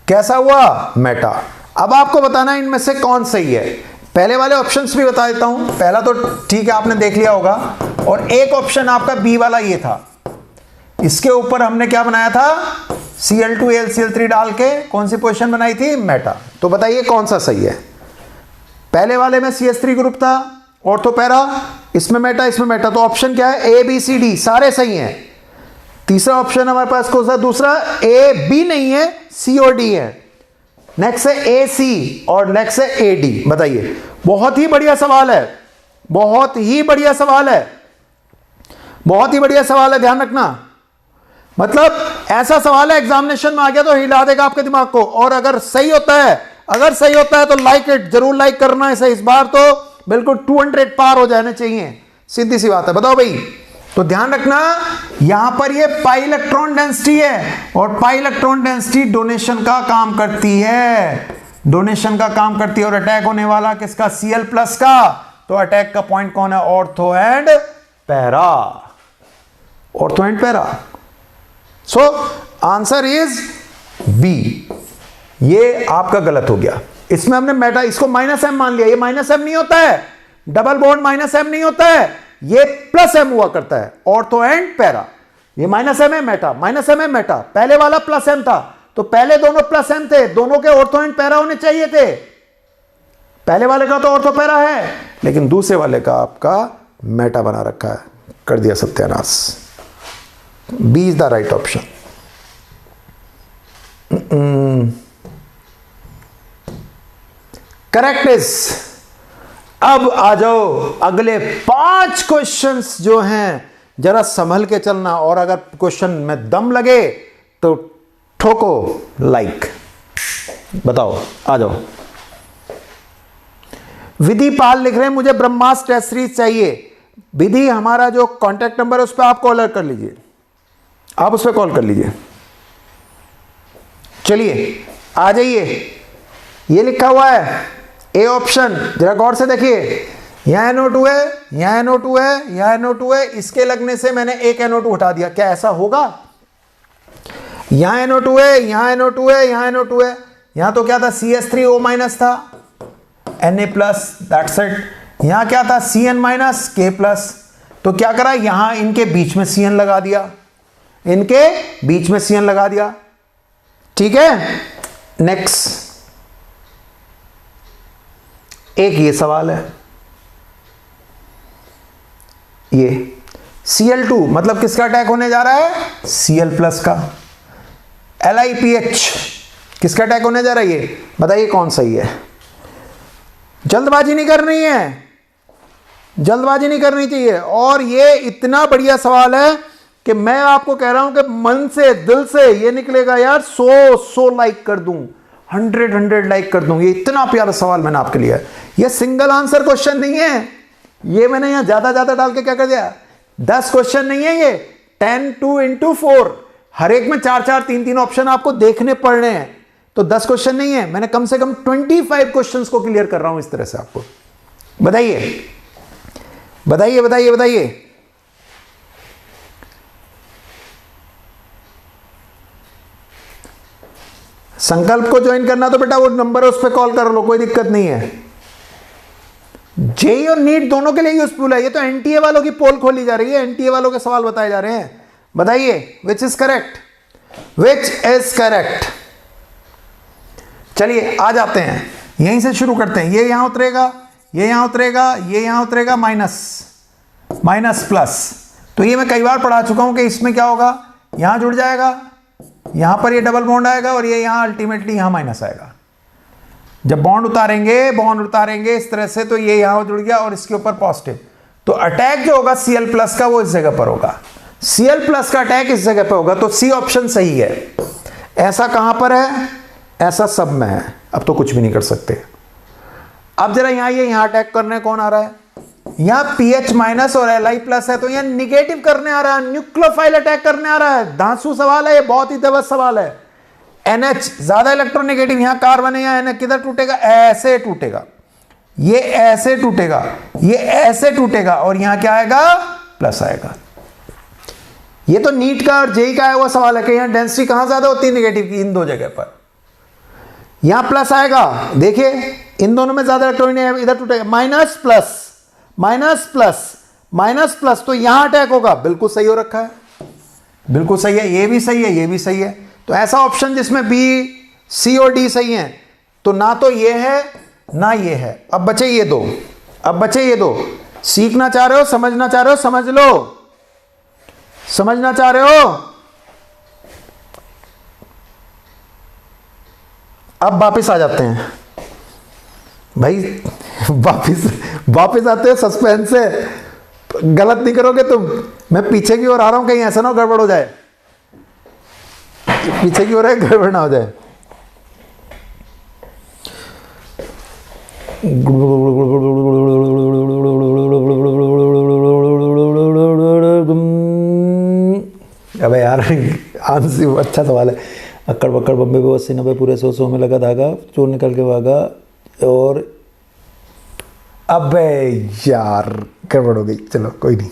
कैसा हुआ? मेटा। अब आपको बताना है इनमें से कौन सही है। पहले वाले ऑप्शंस भी बता देता हूं। पहला तो ठीक है, आपने देख लिया होगा, और एक ऑप्शन आपका बी वाला ये था। इसके ऊपर हमने क्या बनाया था? Cl2 AlCl3 डाल के कौन सी पोजीशन बनाई थी? मेटा। तो बताइए कौन सा सही है? पहले वाले में CH3 ग्रुप था, ऑर्थो पैरा, इसमें मेटा, इसमें मेटा। तो ऑप्शन क्या है? A B C D सारे सही हैं। तीसरा ऑप्शन हमारे पास कौन सा? दूसरा A B नहीं है, C और D है। नेक्स्ट है AC और नेक्स्ट है AD। बताइए, बहुत ही बढ़िया सवाल है, बहुत ही बढ़िया सवाल है, बहुत ही बढ़िया सवाल है, ध्यान रखना। मतलब ऐसा सवाल है एग्जामिनेशन में आ गया तो हिला देगा आपके दिमाग को। और अगर सही होता है, अगर सही होता है तो लाइक इट, जरूर लाइक करना है। इस बार तो बिल्कुल 200 पार हो जाने चाहिए, सीधी सी बात है। बताओ भाई, तो ध्यान रखना, यहां पर ये पाई इलेक्ट्रॉन डेंसिटी है, और पाई इलेक्ट्रॉन डेंसिटी डोनेशन का काम करती है, डोनेशन का काम करती है। और अटैक होने वाला किसका? Cl+ का। तो अटैक का पॉइंट कौन है? Ortho and para, ortho and para. So answer is B. ये आपका गलत हो गया। इसमें हमने मेटा, इसको -M मान लिया। ये -M नहीं होता है, डबल बॉन्ड -M नहीं होता है, ये +M हुआ करता है, ऑर्थो एंड पैरा। ये -M है मेटा, -M है मेटा। पहले वाला +M था, तो पहले दोनों +M थे, दोनों के ऑर्थो एंड पैरा होने चाहिए थे। पहले वाले का तो ऑर्थो पैरा है, लेकिन दूसरे वाले का आपका मेटा बना रखा है। कर दिया सत्यानाश। B is the right option. Correct is. अब आ जाओ अगले 5 क्वेश्चंस जो हैं, जरा संभल के चलना, और अगर क्वेश्चन में दम लगे तो ठोको लाइक। बताओ, आ जाओ। विधि पाल लिख रहे हैं मुझे ब्रह्मास्त्र टेस्ट सीरीज चाहिए। विधि हमारा जो कांटेक्ट नंबर है उस पर आप कॉल कर लीजिए, आप उस पर कॉल कर लीजिए। चलिए आ जाइए। ये लिखा हुआ है ए ऑप्शन, जरा गौर से देखिए। यहां NO2 है, यहां NO2 है, यहां NO2 है, इसके लगने से मैंने एक NO2 हटा दिया। क्या ऐसा होगा? यहां NO2 है, यहां NO2 है, यहां NO2 है। यहां तो क्या था? CH3O- था, Na+, दैट्स इट। यहां क्या था? Cn- K+। तो क्या करा? यहां इनके बीच में Cn लगा दिया, इनके बीच में Cn लगा दिया। ठीक है, नेक्स्ट एक ये सवाल है। ये Cl2 मतलब किसका अटैक होने जा रहा है? Cl+ का। LiPH किसका अटैक होने जा रहा है? ये बताइए कौन सही है? जल्दबाजी नहीं करनी है, जल्दबाजी नहीं करनी चाहिए। और ये इतना बढ़िया सवाल है कि मैं आपको कह रहा हूं कि मन से, दिल से ये निकलेगा यार, 100 लाइक कर दूं, 100 लाइक कर दूं। ये इतना प्यारा सवाल मैंने आपके लिए। ये सिंगल आंसर क्वेश्चन नहीं है, ये मैंने यहां ज्यादा डाल के क्या कर दिया, 10 क्वेश्चन नहीं है ये, 10 2 into 4, हर एक में 4 3 ऑप्शन आपको देखने पड़ रहे हैं। तो 10 क्वेश्चन नहीं है, मैंने कम से कम 25 क्वेश्चंस को क्लियर कर रहा हूं इस तरह से आपको। बताइए बताइए बताइए बताइए। संकल्प को ज्वाइन करना तो बेटा वो नंबर है, उस पर कॉल कर लो, कोई दिक्कत नहीं है। जेई और नीट दोनों के लिए यूजफुल है। ये तो एनटीए वालों की पोल खोली जा रही है, एनटीए वालों के सवाल बताए जा रहे हैं। बताइए विच is correct, which is correct. चलिए आ जाते हैं, यहीं से शुरू करते हैं। ये यहां उतरेगा, ये यहां उतरेगा, ये यहां उतरेगा, माइनस माइनस प्लस। तो ये मैं कई बार पढ़ा चुका हूं कि इसमें क्या होगा, यहां जुड़ जाएगा, यहां पर ये डबल बॉन्ड आएगा और ये यहां अल्टीमेटली यहां माइनस आएगा। जब बॉन्ड उतारेंगे इस तरह से, तो ये यहां जुड़ गया और इसके ऊपर पॉजिटिव। तो अटैक जो होगा Cl प्लस का वो इस जगह पर होगा, Cl प्लस का अटैक इस जगह पर होगा। तो सी ऑप्शन सही है। ऐसा कहां पर है, ऐसा सब में है। अब तो कुछ भी नहीं कर सकते। अब जरा यहां ये यहां अटैक करने कौन आ रहा है, यहां पीएच माइनस और Li प्लस है, तो यहां निगेटिव करने आ रहा है, न्यूक्लियोफाइल अटैक करने आ रहा है। धांसू सवाल है ये, बहुत ही जबरदस्त सवाल है। NH ज्यादा इलेक्ट्रोनेगेटिव, यहां कार्बन है, यहां किधर टूटेगा, ऐसे टूटेगा, ये ऐसे टूटेगा, ये ऐसे टूटेगा और यहां क्या आएगा, प्लस आएगा। ये तो नीट का और जेई का आया हुआ सवाल है कि यहां डेंसिटी कहां ज्यादा होती है नेगेटिव की, इन दो जगह पर। यहां प्लस आएगा, देखिए इन दोनों में ज्यादा इलेक्ट्रॉन है, इधर टूटेगा, minus plus minus plus minus plus, तो यहां अटैक होगा। बिल्कुल सही हो रखा है, बिल्कुल सही है, ये भी सही है, ये भी सही है। तो ऐसा ऑप्शन जिसमें बी सी और डी सही है, तो ना तो ये है ना ये है। अब बचे ये दो, अब बचे ये दो। सीखना चाह रहे हो, समझना चाह रहे हो, समझ लो। समझना चाह रहे हो, अब वापिस आ जाते हैं भाई, वापिस आते हैं सस्पेंस से। गलत नहीं करोगे तुम, मैं पीछे की ओर आ रहा हूं, कहीं ऐसा ना हो गड़बड़ हो जाए, पीछे की ओर है, गड़बड़ ना हो जाए। अबे यार आंसर अच्छा सवाल है। अक्कड़ बक्कड़ बम्बे पे 80-90 पूरे 100 में लगा धागा, चोर निकल के भागा और अबे यार गड़बड़ हो गई। चलो कोई नहीं,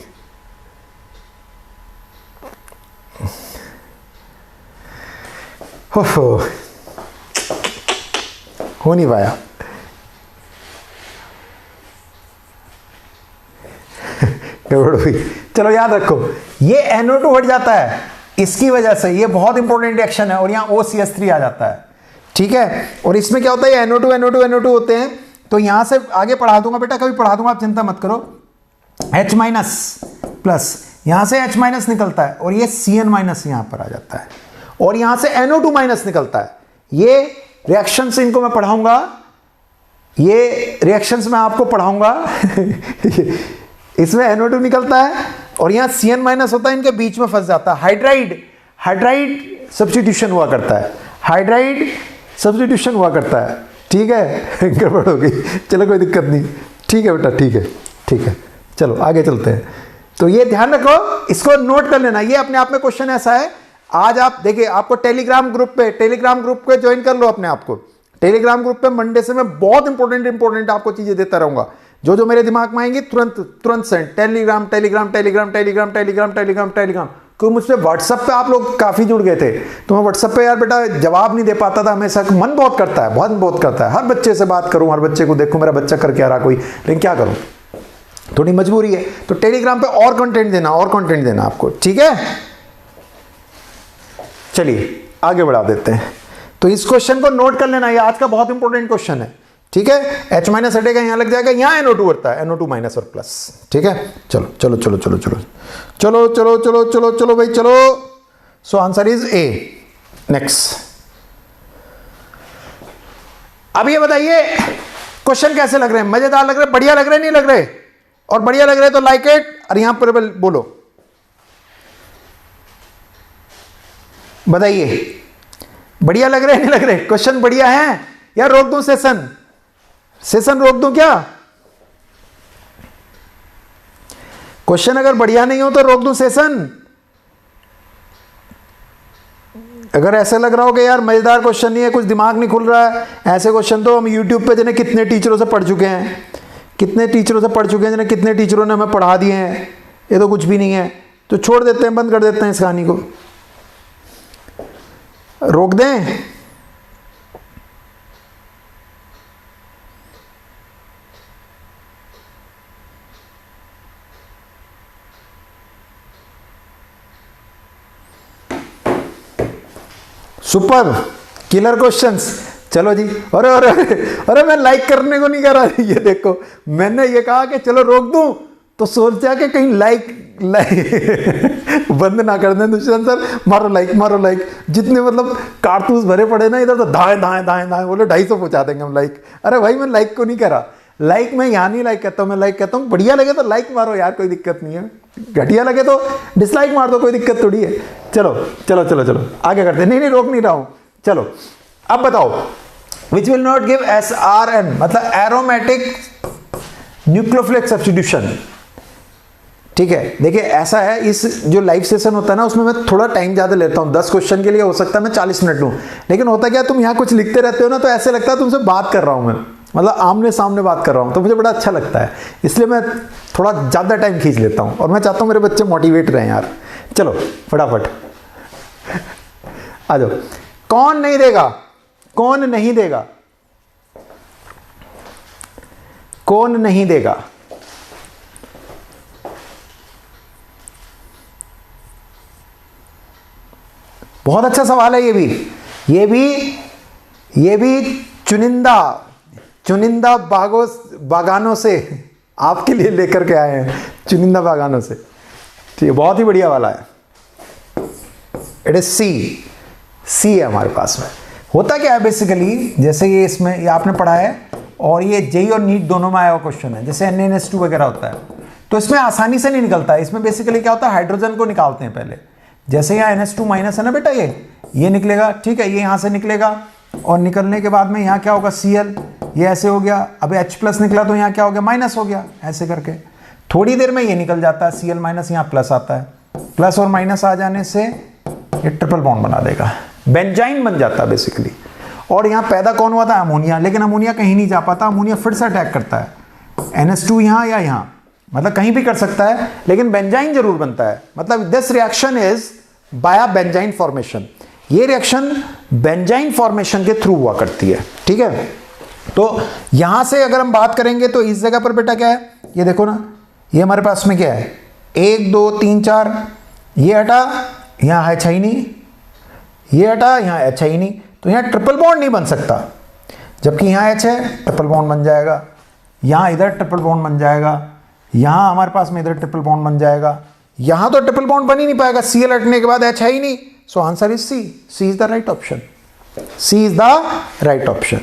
हो नहीं पाया। गड़बड़ हो गई। चलो याद रखो, ये NO2 हट जाता है इसकी वजह से, ये बहुत इंपॉर्टेंट रिएक्शन है, और यहाँ OCH3 आ जाता है, ठीक है। और इसमें क्या होता है, NO2 होते हैं। तो यहां से आगे पढ़ा दूंगा बेटा, कभी पढ़ा दूंगा, आप चिंता मत करो। H माइनस प्लस, यहां से H माइनस निकलता है और ये Cn माइनस यहां पर आ जाता है, और यहां से NO2 माइनस निकलता है। ये रिएक्शंस इनको मैं पढ़ाऊंगा, ये रिएक्शंस मैं आपको पढ़ाऊंगा। इसमें NO2 निकलता है और यहां Cn माइनस होता है, इनके बीच में फंस जाता है। हाइड्राइड सब्स्टिट्यूशन हुआ करता है, हाइड्राइड सब्स्टिट्यूशन हुआ करता है, ठीक है। गड़बड़ हो गई, चलो कोई दिक्कत नहीं, ठीक है बेटा, ठीक है, ठीक है। चलो आगे चलते हैं। तो ये ध्यान रखो, इसको नोट कर लेना, ये अपने आप में क्वेश्चन ऐसा है। आज आप देखिए, आपको टेलीग्राम ग्रुप पे ज्वाइन कर लो अपने आप को। टेलीग्राम ग्रुप पे मंडे से मैं बहुत इंपॉर्टेंट आपको चीजें देता रहूंगा, जो मेरे दिमाग में आएंगी तुरंत सेंड। टेलीग्राम। क्योंकि मुझसे व्हाट्सएप पे आप लोग काफी जुड़ गए थे, तो मैं व्हाट्सएप पे यार बेटा जवाब नहीं दे पाता था हमेशा। मन बहुत करता है, हर बच्चे से बात करूं, हर बच्चे को देखूं, मेरा बच्चा करके आ रहा कोई, लेकिन क्या करूं, थोड़ी मजबूरी है। तो टेलीग्राम पे और कंटेंट देना आपको, ठीक है। चलिए आगे बढ़ा देते हैं। तो इस क्वेश्चन को नोट कर लेना, ये आज का बहुत इंपॉर्टेंट क्वेश्चन है, ठीक है। H माइनस हटेगा, यहां लग जाएगा, यहां NO2 बढ़ता है, NO2 माइनस और प्लस, ठीक है। चलो भाई चलो। सो आंसर इज A। नेक्स्ट, अब ये बताइए क्वेश्चन कैसे लग रहे हैं, मजेदार लग रहे, बढ़िया लग रहे, नहीं लग रहे? और बढ़िया लग रहे तो लाइक इट, और यहां पर बोलो, बताइए बढ़िया लग रहे नहीं लग रहे? क्वेश्चन बढ़िया है या रोक दूं सेशन रोक दूं क्या? क्वेश्चन अगर बढ़िया नहीं हो तो रोक दूं सेशन? अगर ऐसा लग रहा हो कि यार मजेदार क्वेश्चन नहीं है, कुछ दिमाग नहीं खुल रहा है, ऐसे क्वेश्चन तो हम YouTube पे जिन्हें कितने टीचरों से पढ़ चुके हैं, कितने टीचरों से पढ़ चुके हैं, जिन्हें कितने टीचरों ने हमें पढ़ा दिए हैं, ये तो कुछ भी नहीं है। तो छोड़ देते हैं, बंद कर देते हैं इस कहानी को, रोक दें। Super, killer questions. चलो जी, अरे अरे अरे मैं लाइक करने को नहीं कह रहा। ये देखो, मैंने ये कहा कि चलो रोक दूं, तो सोचा कि कहीं लाइक बंद ना कर दें। दुष्यंत सर मारो लाइक, मारो लाइक। जितने मतलब कारतूस भरे पड़े ना इधर, तो दाएं दाएं दाएं दाएं बोले 250 पहुंचा देंगे हम लाइक। अरे भाई मैं लाइक को नहीं कह रहा, लाइक मैं यहाँ नहीं लाइक कहता हूँ, मैं लाइक कहता हूँ बढ़िया लगे तो लाइक मारो यार, कोई दिक्कत नहीं है। घटिया लगे तो डिसलाइक मार दो, कोई दिक्कत थोड़ी है। चलो चलो चलो चलो आगे करते हैं। नहीं नहीं, रोक नहीं रहा हूँ। चलो अब बताओ, which will not give SRN, मतलब एरोमेटिक न्यूक्लियोफिलिक सब्स्टिट्यूशन। ठीक है, देखिए ऐसा है, इस जो लाइव सेशन होता है ना, उसमें मैं थोड़ा टाइम ज़्यादा लेता हूँ। 10 क्वेश्चन के लिए हो सकता है मैं 40 मिनट लूँ, लेकिन होता क्या, तुम यहाँ कुछ लिखते रहते हो ना, तो ऐसे लगता है तुमसे बात कर रहा हूँ मैं, मतलब आमने सामने बात कर रहा हूँ, तो मुझे बड़ा अच्छा लगता है। इसलिए मैं थोड़ा ज़्यादा टाइम खींच लेता हूँ, और मैं चाहता हूँ मेरे बच्चे मोटिवेट रहें यार। चलो फटाफट आ जाओ। कौन नहीं देगा, कौन नहीं देगा, कौन नहीं देगा? बहुत अच्छा सवाल है ये भी चुनिंदा बागानों से आपके लिए लेकर के आए हैं, चुनिंदा बागानों से। ठीक है, बहुत ही बढ़िया वाला है। इट इज सी है हमारे पास में। होता क्या है बेसिकली, जैसे ये इसमें ये आपने पढ़ा है, और ये जेई और नीट दोनों में आया हुआ क्वेश्चन है, जैसे NaNH2 वगैरह होता है, तो इसमें आसानी से नहीं निकलता है। इसमें बेसिकली क्या होता है, हाइड्रोजन को निकालते हैं पहले। जैसे यहाँ NH2 माइनस है ना बेटा, ये निकलेगा, ठीक है, ये यहाँ से निकलेगा, और निकलने के बाद में यहाँ क्या होगा, Cl, ये ऐसे हो गया। अब H प्लस निकला तो यहाँ क्या हो गया, माइनस हो गया, ऐसे करके। थोड़ी देर में ये निकल जाता है, Cl माइनस, यहाँ प्लस आता है। प्लस और माइनस आ जाने से ये ट्रिपल बॉन्ड बना देगा, बेंजाइन बन जाता है बेसिकली। और यहाँ पैदा कौन हुआ था, अमोनिया, लेकिन अमोनिया कहीं नहीं जा पाता, अमोनिया फिर से अटैक करता है। NH2 यहाँ या यहाँ, मतलब कहीं भी कर सकता है, लेकिन बेंजाइन जरूर बनता है। मतलब this reaction is by benzene formation. ये रिएक्शन बेंजाइन फॉर्मेशन के थ्रू हुआ करती है। ठीक है, तो यहां से अगर हम बात करेंगे तो इस जगह पर बेटा क्या है, ये देखो ना, ये हमारे पास में क्या है, 1 2 3 4, ये हटा, यहाँ H ही नहीं, ये हटा, यहाँ H ही नहीं, तो यहाँ ट्रिपल बॉन्ड नहीं बन सकता। जबकि यहाँ H है, ट्रिपल बॉन्ड बन जाएगा, यहाँ इधर ट्रिपल बॉन्ड बन जाएगा, यहाँ हमारे पास में इधर ट्रिपल बॉन्ड बन जाएगा, यहाँ तो ट्रिपल बॉन्ड बन ही नहीं पाएगा, Cl हटने के बाद H है ही नहीं। So answer is C is the right option, C is the right option.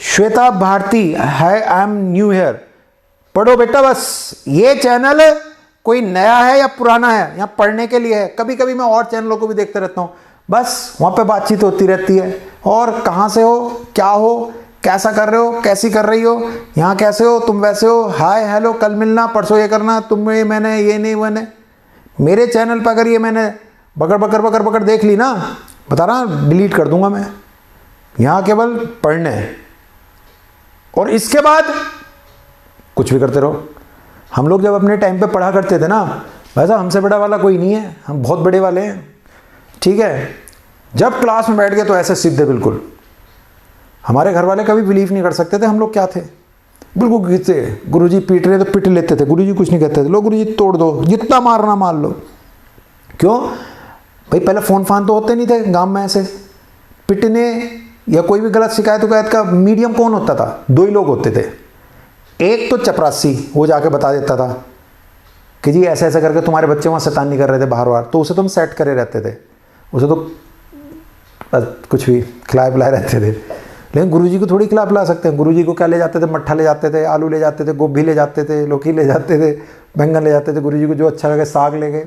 Shweta Bharti है, आई एम न्यू हियर। पढ़ो बेटा, बस ये चैनल कोई नया है या पुराना है, यहाँ पढ़ने के लिए है। कभी कभी मैं और चैनलों को भी देखते रहता हूँ, बस वहाँ पे बातचीत होती रहती है, और कहाँ से हो, क्या हो, कैसा कर रहे हो, कैसी कर रही हो, यहाँ कैसे हो, तुम वैसे हो, हाय हेलो, कल मिलना, परसों ये करना, तुम ये मैंने ये नहीं मैंने। मेरे चैनल पर अगर ये मैंने बकर देख ली ना, बता रहा डिलीट कर दूंगा मैं। यहाँ केवल पढ़ने, और इसके बाद कुछ भी करते रहो। हम लोग जब अपने टाइम पे पढ़ा करते थे ना, वैसा हमसे बड़ा वाला कोई नहीं है, हम बहुत बड़े वाले हैं। ठीक है, जब क्लास में बैठ गए तो ऐसे सीधे बिल्कुल, हमारे घर वाले कभी बिलीव नहीं कर सकते थे हम लोग क्या थे, बिल्कुल गिरते। गुरुजी पीट रहे तो पीट लेते थे, गुरुजी कुछ नहीं कहते थे, लो गुरुजी तोड़ दो, जितना मारना मार लो। क्यों भाई, पहले फ़ोन फान तो होते नहीं थे गांव में, ऐसे पिटने या कोई भी गलत शिकायत उकायत का मीडियम कौन होता था, 2 ही लोग होते थे। एक तो चपरासी, वो जाके बता देता था कि जी ऐसे ऐसे करके तुम्हारे बच्चे वहाँ शैतानी कर रहे थे बाहर, तो उसे तुम सेट करे रहते थे, उसे तो कुछ भी खिलाए पिलाए रहते थे। लेकिन गुरुजी को थोड़ी खिला पिला सकते हैं। गुरुजी को क्या ले जाते थे, मट्ठा ले जाते थे, आलू ले जाते थे, गोभी ले जाते थे, लौकी ले जाते थे, बैंगन ले जाते थे, गुरुजी को जो अच्छा लगे साग ले गए।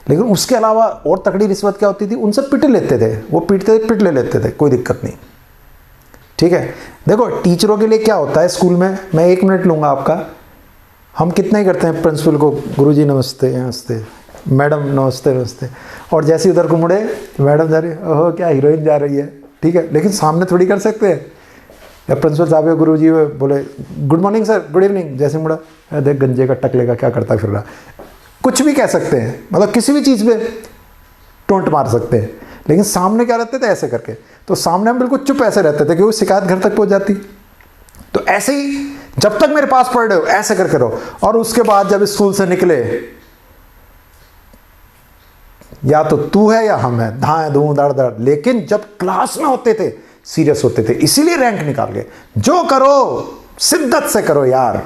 लेकिन उसके अलावा और तकड़ी रिश्वत क्या होती थी, उनसे पिट लेते थे, वो पीटते थे, पिट ले लेते थे, कोई दिक्कत नहीं। ठीक है, देखो टीचरों के लिए क्या होता है स्कूल में, मैं 1 मिनट लूँगा आपका। हम कितना ही करते हैं प्रिंसिपल को, गुरुजी नमस्ते नमस्ते, मैडम नमस्ते नमस्ते, और जैसे उधर को मुड़े मैडम जा रही है, ओहो क्या हीरोइन जा रही है। ठीक है, लेकिन सामने थोड़ी कर सकते हैं। या प्रिंसिपल साहब या गुरु जी बोले good morning sir, good evening, जैसे मुड़ा देख गंजे का टकले का क्या करता फिर रहा, कुछ भी कह सकते हैं, मतलब किसी भी चीज़ पे टोंट मार सकते हैं। लेकिन सामने क्या रहते थे ऐसे करके, तो सामने हम बिल्कुल चुप ऐसे रहते थे क्योंकि शिकायत घर तक पहुंच जाती। तो ऐसे ही जब तक मेरे पास पढ़ रहे हो ऐसे करके रहो, और उसके बाद जब स्कूल से निकले या तो तू है या हम है, धाए धू दड़ दड़, लेकिन जब क्लास में होते थे सीरियस होते थे, इसीलिए रैंक निकाल गए। जो करो शिद्दत से करो यार,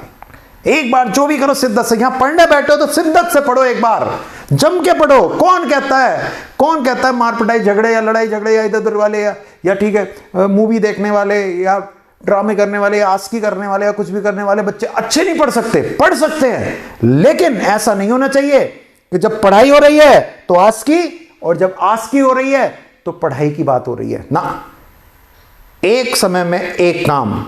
एक बार जो भी करो शिद्दत से। यहां पढ़ने बैठे हो तो शिद्दत से पढ़ो, एक बार जम के पढ़ो। कौन कहता है मार पिटाई झगड़े या लड़ाई झगड़े या इधर उधर वाले या ठीक है मूवी देखने वाले या ड्रामे करने वाले या आस्की करने वाले या कुछ भी करने वाले बच्चे अच्छे नहीं पढ़ सकते? पढ़ सकते हैं, लेकिन ऐसा नहीं होना चाहिए कि जब पढ़ाई हो रही है तो आस्की, और जब आस्की हो रही है तो पढ़ाई की बात हो रही है ना। एक समय में एक काम,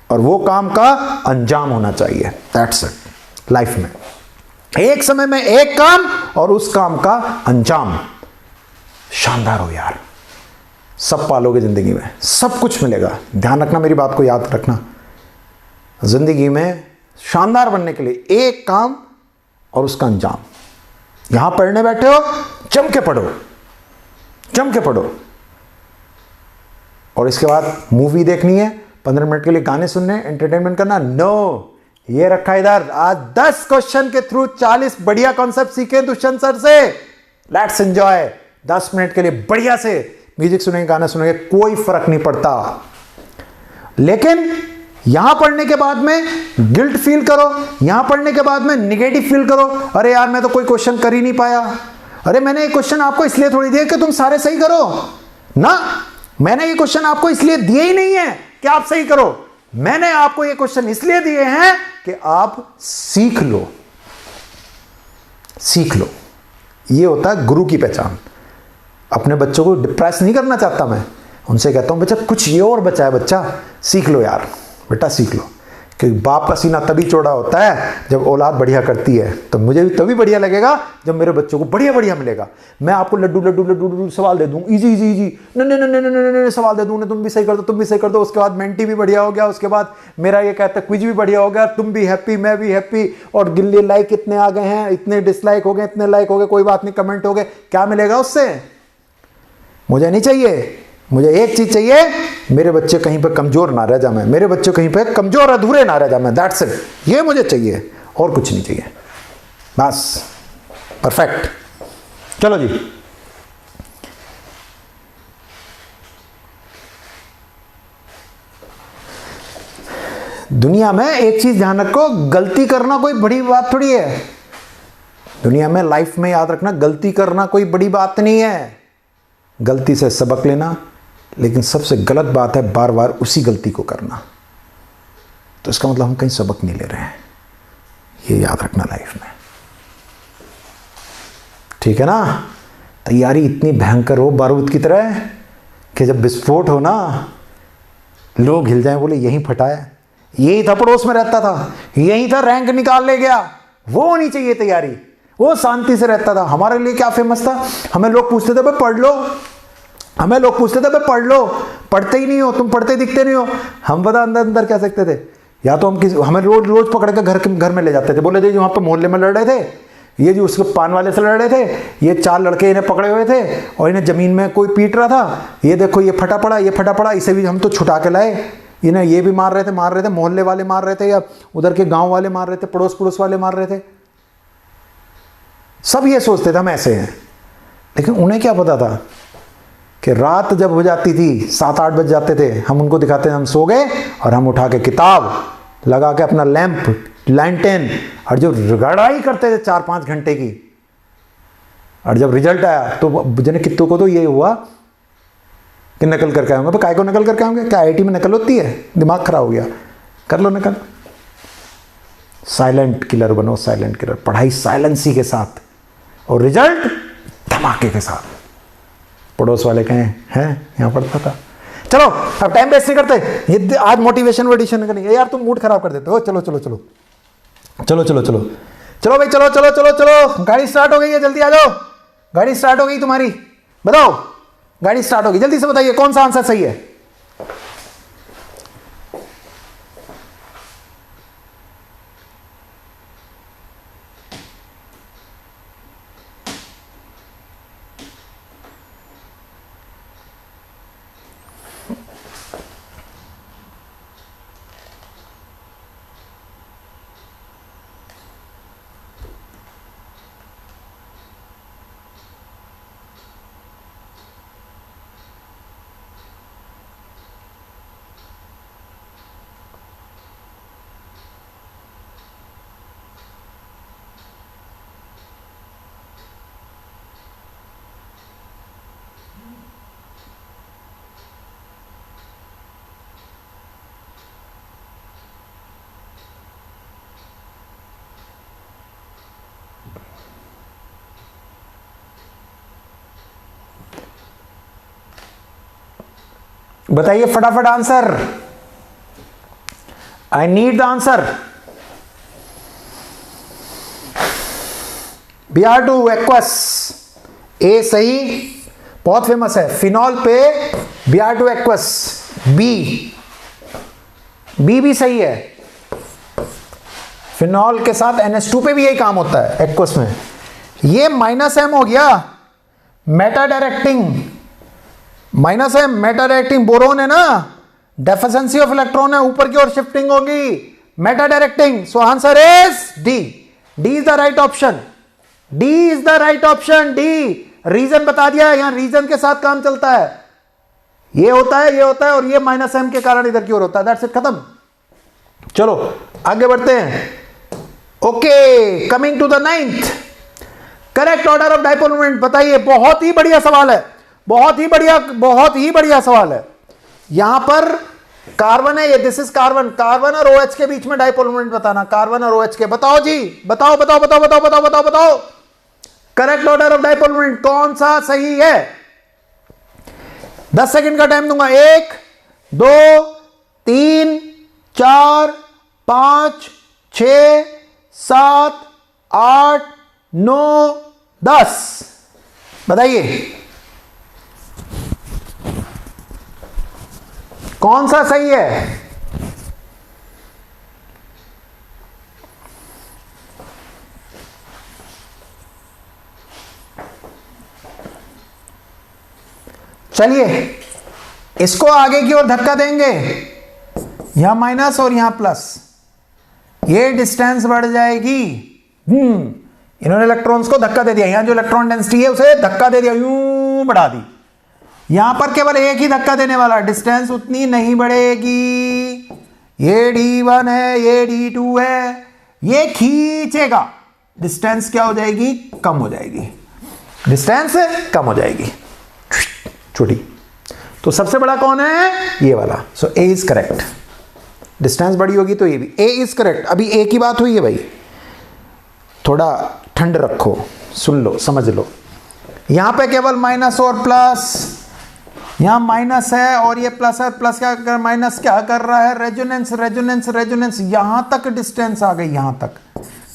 और वो काम का अंजाम होना चाहिए। दैट्स इट लाइफ में, एक समय में एक काम और उस काम का अंजाम शानदार हो यार, सब पालोगे जिंदगी में, सब कुछ मिलेगा। ध्यान रखना, मेरी बात को याद रखना, जिंदगी में शानदार बनने के लिए एक काम और उसका अंजाम। यहां पढ़ने बैठे हो, जम के पढ़ो, जम के पढ़ो। और इसके बाद मूवी देखनी है, 15 मिनट के लिए गाने सुनने, एंटरटेनमेंट करना, नो, ये रखा इधर। आज 10 क्वेश्चन के थ्रू 40 बढ़िया कॉन्सेप्ट सीखे दुष्यंत सर से। Let's enjoy. 10 मिनट के लिए बढ़िया से म्यूजिक सुनेंगे, गाना सुनेंगे, कोई फर्क नहीं पड़ता। लेकिन यहां पढ़ने के बाद में गिल्ट फील करो, यहां पढ़ने के बाद में निगेटिव फील करो, अरे यार मैं तो कोई क्वेश्चन कर ही नहीं पाया। अरे मैंने ये क्वेश्चन आपको इसलिए थोड़ी दिया कि तुम सारे सही करो ना, मैंने ये क्वेश्चन आपको इसलिए दिए ही नहीं है कि आप सही करो, मैंने आपको ये क्वेश्चन इसलिए दिए हैं कि आप सीख लो, सीख लो। ये होता है गुरु की पहचान। अपने बच्चों को डिप्रेस नहीं करना चाहता मैं, उनसे कहता हूं बच्चा कुछ ये और बचा है, बच्चा सीख लो यार, बेटा सीख लो। क्योंकि बाप का सीना तभी चौड़ा होता है जब औलाद बढ़िया करती है, तो मुझे भी तभी बढ़िया लगेगा जब मेरे बच्चों को बढ़िया बढ़िया मिलेगा। मैं आपको लड्डू लड्डू लड्डू लड्डू सवाल दे दूं, इजी इजी इजी न सवाल दे दूं, तुम भी सही कर दो, तुम भी सही कर दो, उसके बाद मेंटी भी बढ़िया हो गया, उसके बाद मेरा ये कहता है क्विज भी बढ़िया हो गया, तुम भी हैप्पी मैं भी हैप्पी, और गिल्ली लाइक इतने आ गए हैं, इतने डिसलाइक हो गए, इतने लाइक हो गए, कोई बात नहीं, कमेंट हो गए, क्या मिलेगा उससे? मुझे नहीं चाहिए। मुझे एक चीज चाहिए, मेरे बच्चे कहीं पे कमजोर ना रह जाए, मेरे बच्चे कहीं पे कमजोर अधूरे ना रह जाए, दैट्स इट। ये मुझे चाहिए और कुछ नहीं चाहिए, बस परफेक्ट। चलो जी, दुनिया में एक चीज ध्यान रखो, गलती करना कोई बड़ी बात थोड़ी है। दुनिया में, लाइफ में याद रखना, गलती करना कोई बड़ी बात नहीं है। गलती से सबक लेना, लेकिन सबसे गलत बात है बार बार उसी गलती को करना। तो इसका मतलब हम कहीं सबक नहीं ले रहे हैं, ये याद रखना लाइफ में, ठीक है ना। तैयारी इतनी भयंकर हो बारूद की तरह कि जब विस्फोट हो ना, लोग हिल जाएं, बोले यहीं फटा है, यही था, पड़ोस में रहता था, यही था, रैंक निकाल ले गया। वो होनी चाहिए तैयारी, वो शांति से रहता था। हमारे लिए क्या फेमस था, हमें लोग पूछते थे भाई पढ़ लो, हमें लोग पूछते थे भाई पढ़ लो, पढ़ते ही नहीं हो, तुम पढ़ते दिखते नहीं हो। हम बता अंदर अंदर क्या सकते थे, या तो हमें रोज रोज पकड़ के घर में ले जाते थे, बोले थे जी वहाँ पर मोहल्ले में लड़ रहे थे, ये जो उसके पान वाले से लड़ रहे थे, ये 4 लड़के इन्हें पकड़े हुए थे और इन्हें जमीन में कोई पीट रहा था, ये देखो ये फटा पड़ा, ये फटा पड़ा, इसे भी हम तो छुटा के लाए, इन्हें ये भी मार रहे थे, मोहल्ले वाले मार रहे थे, या उधर के गाँव वाले मार रहे थे, पड़ोस वाले मार रहे थे। सब ये सोचते थे हम ऐसे हैं, लेकिन उन्हें क्या पता था कि रात जब हो जाती थी, 7-8 बज जाते थे, हम उनको दिखाते थे हम सो गए, और हम उठा के किताब लगा के अपना लैंप लैंटेन, और जो रगड़ाई करते थे 4-5 घंटे की, और जब रिजल्ट आया तो जने कित्तों को तो ये हुआ कि नकल करके आऊंगा। काय को नकल करके आऊंगे? क्या आईआईटी में नकल होती है? दिमाग खराब हो गया, कर लो नकल। साइलेंट किलर बनो, साइलेंट किलर, पढ़ाई साइलेंसी के साथ और रिजल्ट धमाके के साथ। पड़ोस वाले कहें हैं यहाँ पढ़ता था। चलो अब टाइम वेस्ट नहीं करते, ये आज मोटिवेशन वोटिवेशन करेंगे। यार तुम मूड खराब कर देते हो। चलो चलो चलो चलो चलो चलो चलो भाई, चलो चलो चलो चलो, गाड़ी स्टार्ट हो गई है, जल्दी आ जाओ, गाड़ी स्टार्ट हो गई तुम्हारी, बताओ गाड़ी स्टार्ट हो गई, जल्दी से बताइए कौन सा आंसर सही है। बताइए फटाफट answer, I need the answer. Br2 aqueous, A सही, बहुत फेमस है फिनॉल पे Br2 एक्वस। बी भी सही है, फिनॉल के साथ NH2 पे भी यही काम होता है एक्वस में। ये -M हो गया, meta directing, -M meta directing. Boron है ना, डेफिशिएंसी ऑफ इलेक्ट्रॉन है, ऊपर की ओर शिफ्टिंग होगी, meta directing. So answer is D, D is the right option, D is the right option, D. Reason बता दिया, यहां रीजन के साथ काम चलता है, ये होता है, ये होता है, और ये -M के कारण इधर की ओर होता है। दैट्स इट, खत्म। चलो आगे बढ़ते हैं। Okay, coming to the 9th, correct order of dipole moment बताइए। बहुत ही बढ़िया सवाल है, बहुत ही बढ़िया, बहुत ही बढ़िया सवाल है। यहां पर कार्बन है, ये दिस इज कार्बन, कार्बन और OH के बीच में डाइपोल मोमेंट बताना, कार्बन और OH के। बताओ जी, बताओ बताओ बताओ बताओ बताओ बताओ बताओ, correct order of dipole moment कौन सा सही है? 10 सेकंड का टाइम दूंगा। 1 2 3 4 5 6 7 8 9 10, बताइए कौन सा सही है? चलिए इसको आगे की ओर धक्का देंगे, यहां माइनस और यहां प्लस, ये डिस्टेंस बढ़ जाएगी। इन्होंने इलेक्ट्रॉन्स को धक्का दे दिया, यहां जो इलेक्ट्रॉन डेंसिटी है उसे धक्का दे दिया, यूं बढ़ा दी। यहां पर केवल एक ही धक्का देने वाला, डिस्टेंस उतनी नहीं बढ़ेगी। ये D1 है, ये D2 है, ये खींचेगा, डिस्टेंस क्या हो जाएगी? कम हो जाएगी, डिस्टेंस कम हो जाएगी, छोटी। तो सबसे बड़ा कौन है? ये वाला। सो A इज करेक्ट, डिस्टेंस बड़ी होगी तो ये भी A इज करेक्ट। अभी A की बात हुई है भाई, थोड़ा ठंड रखो, सुन लो, समझ लो। यहां पे केवल माइनस और प्लस, यहां माइनस है और ये प्लस है, प्लस क्या कर, माइनस क्या कर रहा है? Resonance, resonance, resonance. यहां तक डिस्टेंस आ गई, यहां तक,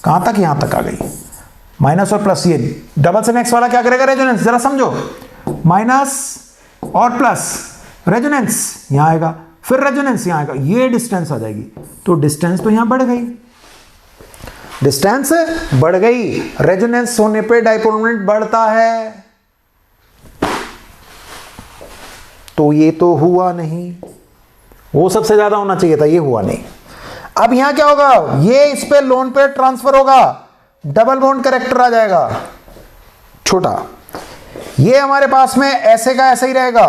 कहां तक? यहां तक आ गई, माइनस और प्लस। ये डबल से नेक्स्ट वाला क्या करेगा? रेजोनेंस। जरा समझो, माइनस और प्लस, रेजोनेंस यहां आएगा, फिर रेजोनेंस यहां आएगा, ये डिस्टेंस आ जाएगी। तो डिस्टेंस तो यहां बढ़ गई, डिस्टेंस बढ़ गई। रेजोनेंस होने पे डाइपोल मोमेंट बढ़ता है, तो ये तो हुआ नहीं, वो सबसे ज्यादा होना चाहिए था, ये हुआ नहीं। अब यहां क्या होगा? ये इस पे लोन पे ट्रांसफर होगा, डबल बॉन्ड कैरेक्टर आ जाएगा, छोटा। ये हमारे पास में ऐसे का ऐसे ही रहेगा,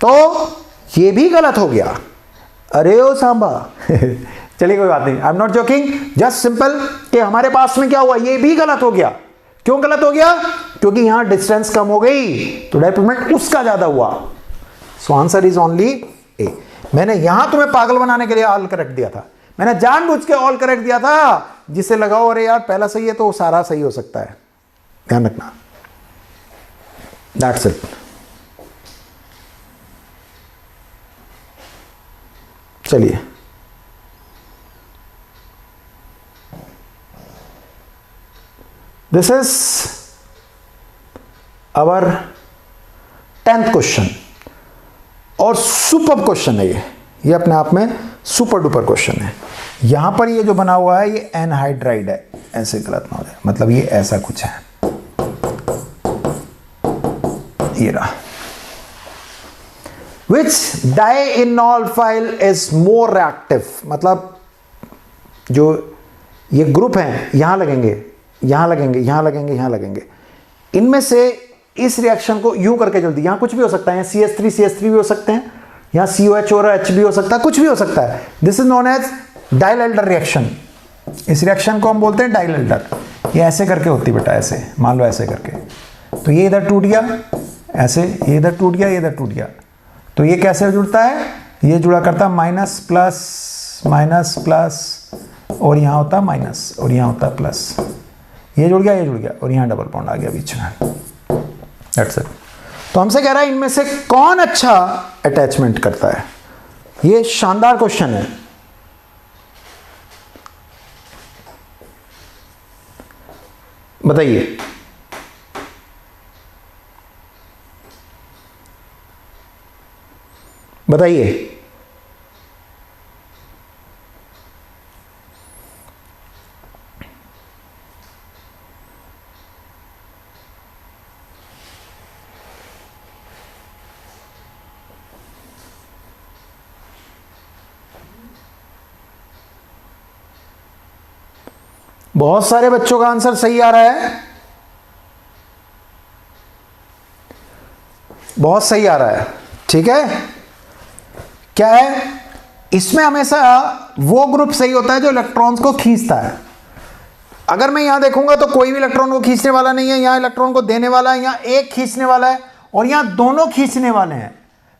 तो ये भी गलत हो गया। अरे ओ सांबा चलिए कोई बात नहीं, I am not joking, just simple कि हमारे पास में क्या हुआ? ये भी गलत हो गया। क्यों गलत हो गया? क्योंकि यहां डिस्टेंस कम हो गई, तो डाइपोल मोमेंट उसका ज्यादा हुआ। सो आंसर इज ओनली ए। मैंने यहां तुम्हें पागल बनाने के लिए ऑल करेक्ट दिया था, मैंने जानबूझ के ऑल करेक्ट दिया था, जिससे लगाओ अरे यार पहला सही है तो सारा सही हो सकता है, ध्यान रखना। That's it. चलिए this is our 10th question, और सुपर क्वेश्चन है ये अपने आप में सुपर डुपर क्वेश्चन है। यहां पर ये जो बना हुआ है ये एनहाइड्राइड है, ऐसे गलत ना हो जाए, मतलब ये ऐसा कुछ है, ये रहा। विच डाइइनॉल फाइल इज मोर रिएक्टिव, मतलब जो ये ग्रुप हैं यहां लगेंगे, यहां लगेंगे, यहां लगेंगे, यहां लगेंगे, इनमें से इस रिएक्शन को यूं करके जल्दी, यहां कुछ भी हो सकता है, CH3 CH3 भी हो सकते हैं, यहां COH और H भी हो सकता है, कुछ भी हो सकता है। This is known as Diels Alder reaction. इस रिएक्शन को हम बोलते हैं डाइलेल्डर। ये ऐसे करके होती बेटा, ऐसे मान लो, ऐसे करके, तो ये इधर टूट गया, ऐसे, ये इधर टूट गया, ये इधर टूट गया, तो ये कैसे जुड़ता है? ये जुड़ा करता है माइनस प्लस, माइनस प्लस, और यहां होता माइनस और यहां होता प्लस, ये जुड़ गया, ये जुड़ गया, और यहां डबल बॉन्ड आ गया बीच में। That's it. तो हमसे कह रहा है इनमें से कौन अच्छा अटैचमेंट करता है। ये शानदार क्वेश्चन है। बताइए, बताइए। बहुत सारे बच्चों का आंसर सही आ रहा है, बहुत सही आ रहा है। ठीक है, क्या है इसमें हमेशा वो ग्रुप सही होता है जो इलेक्ट्रॉन्स को खींचता है। अगर मैं यहां देखूंगा तो कोई भी इलेक्ट्रॉन को खींचने वाला नहीं है, यहां इलेक्ट्रॉन को देने वाला है, यहां एक खींचने वाला है और यहां दोनों खींचने वाले हैं।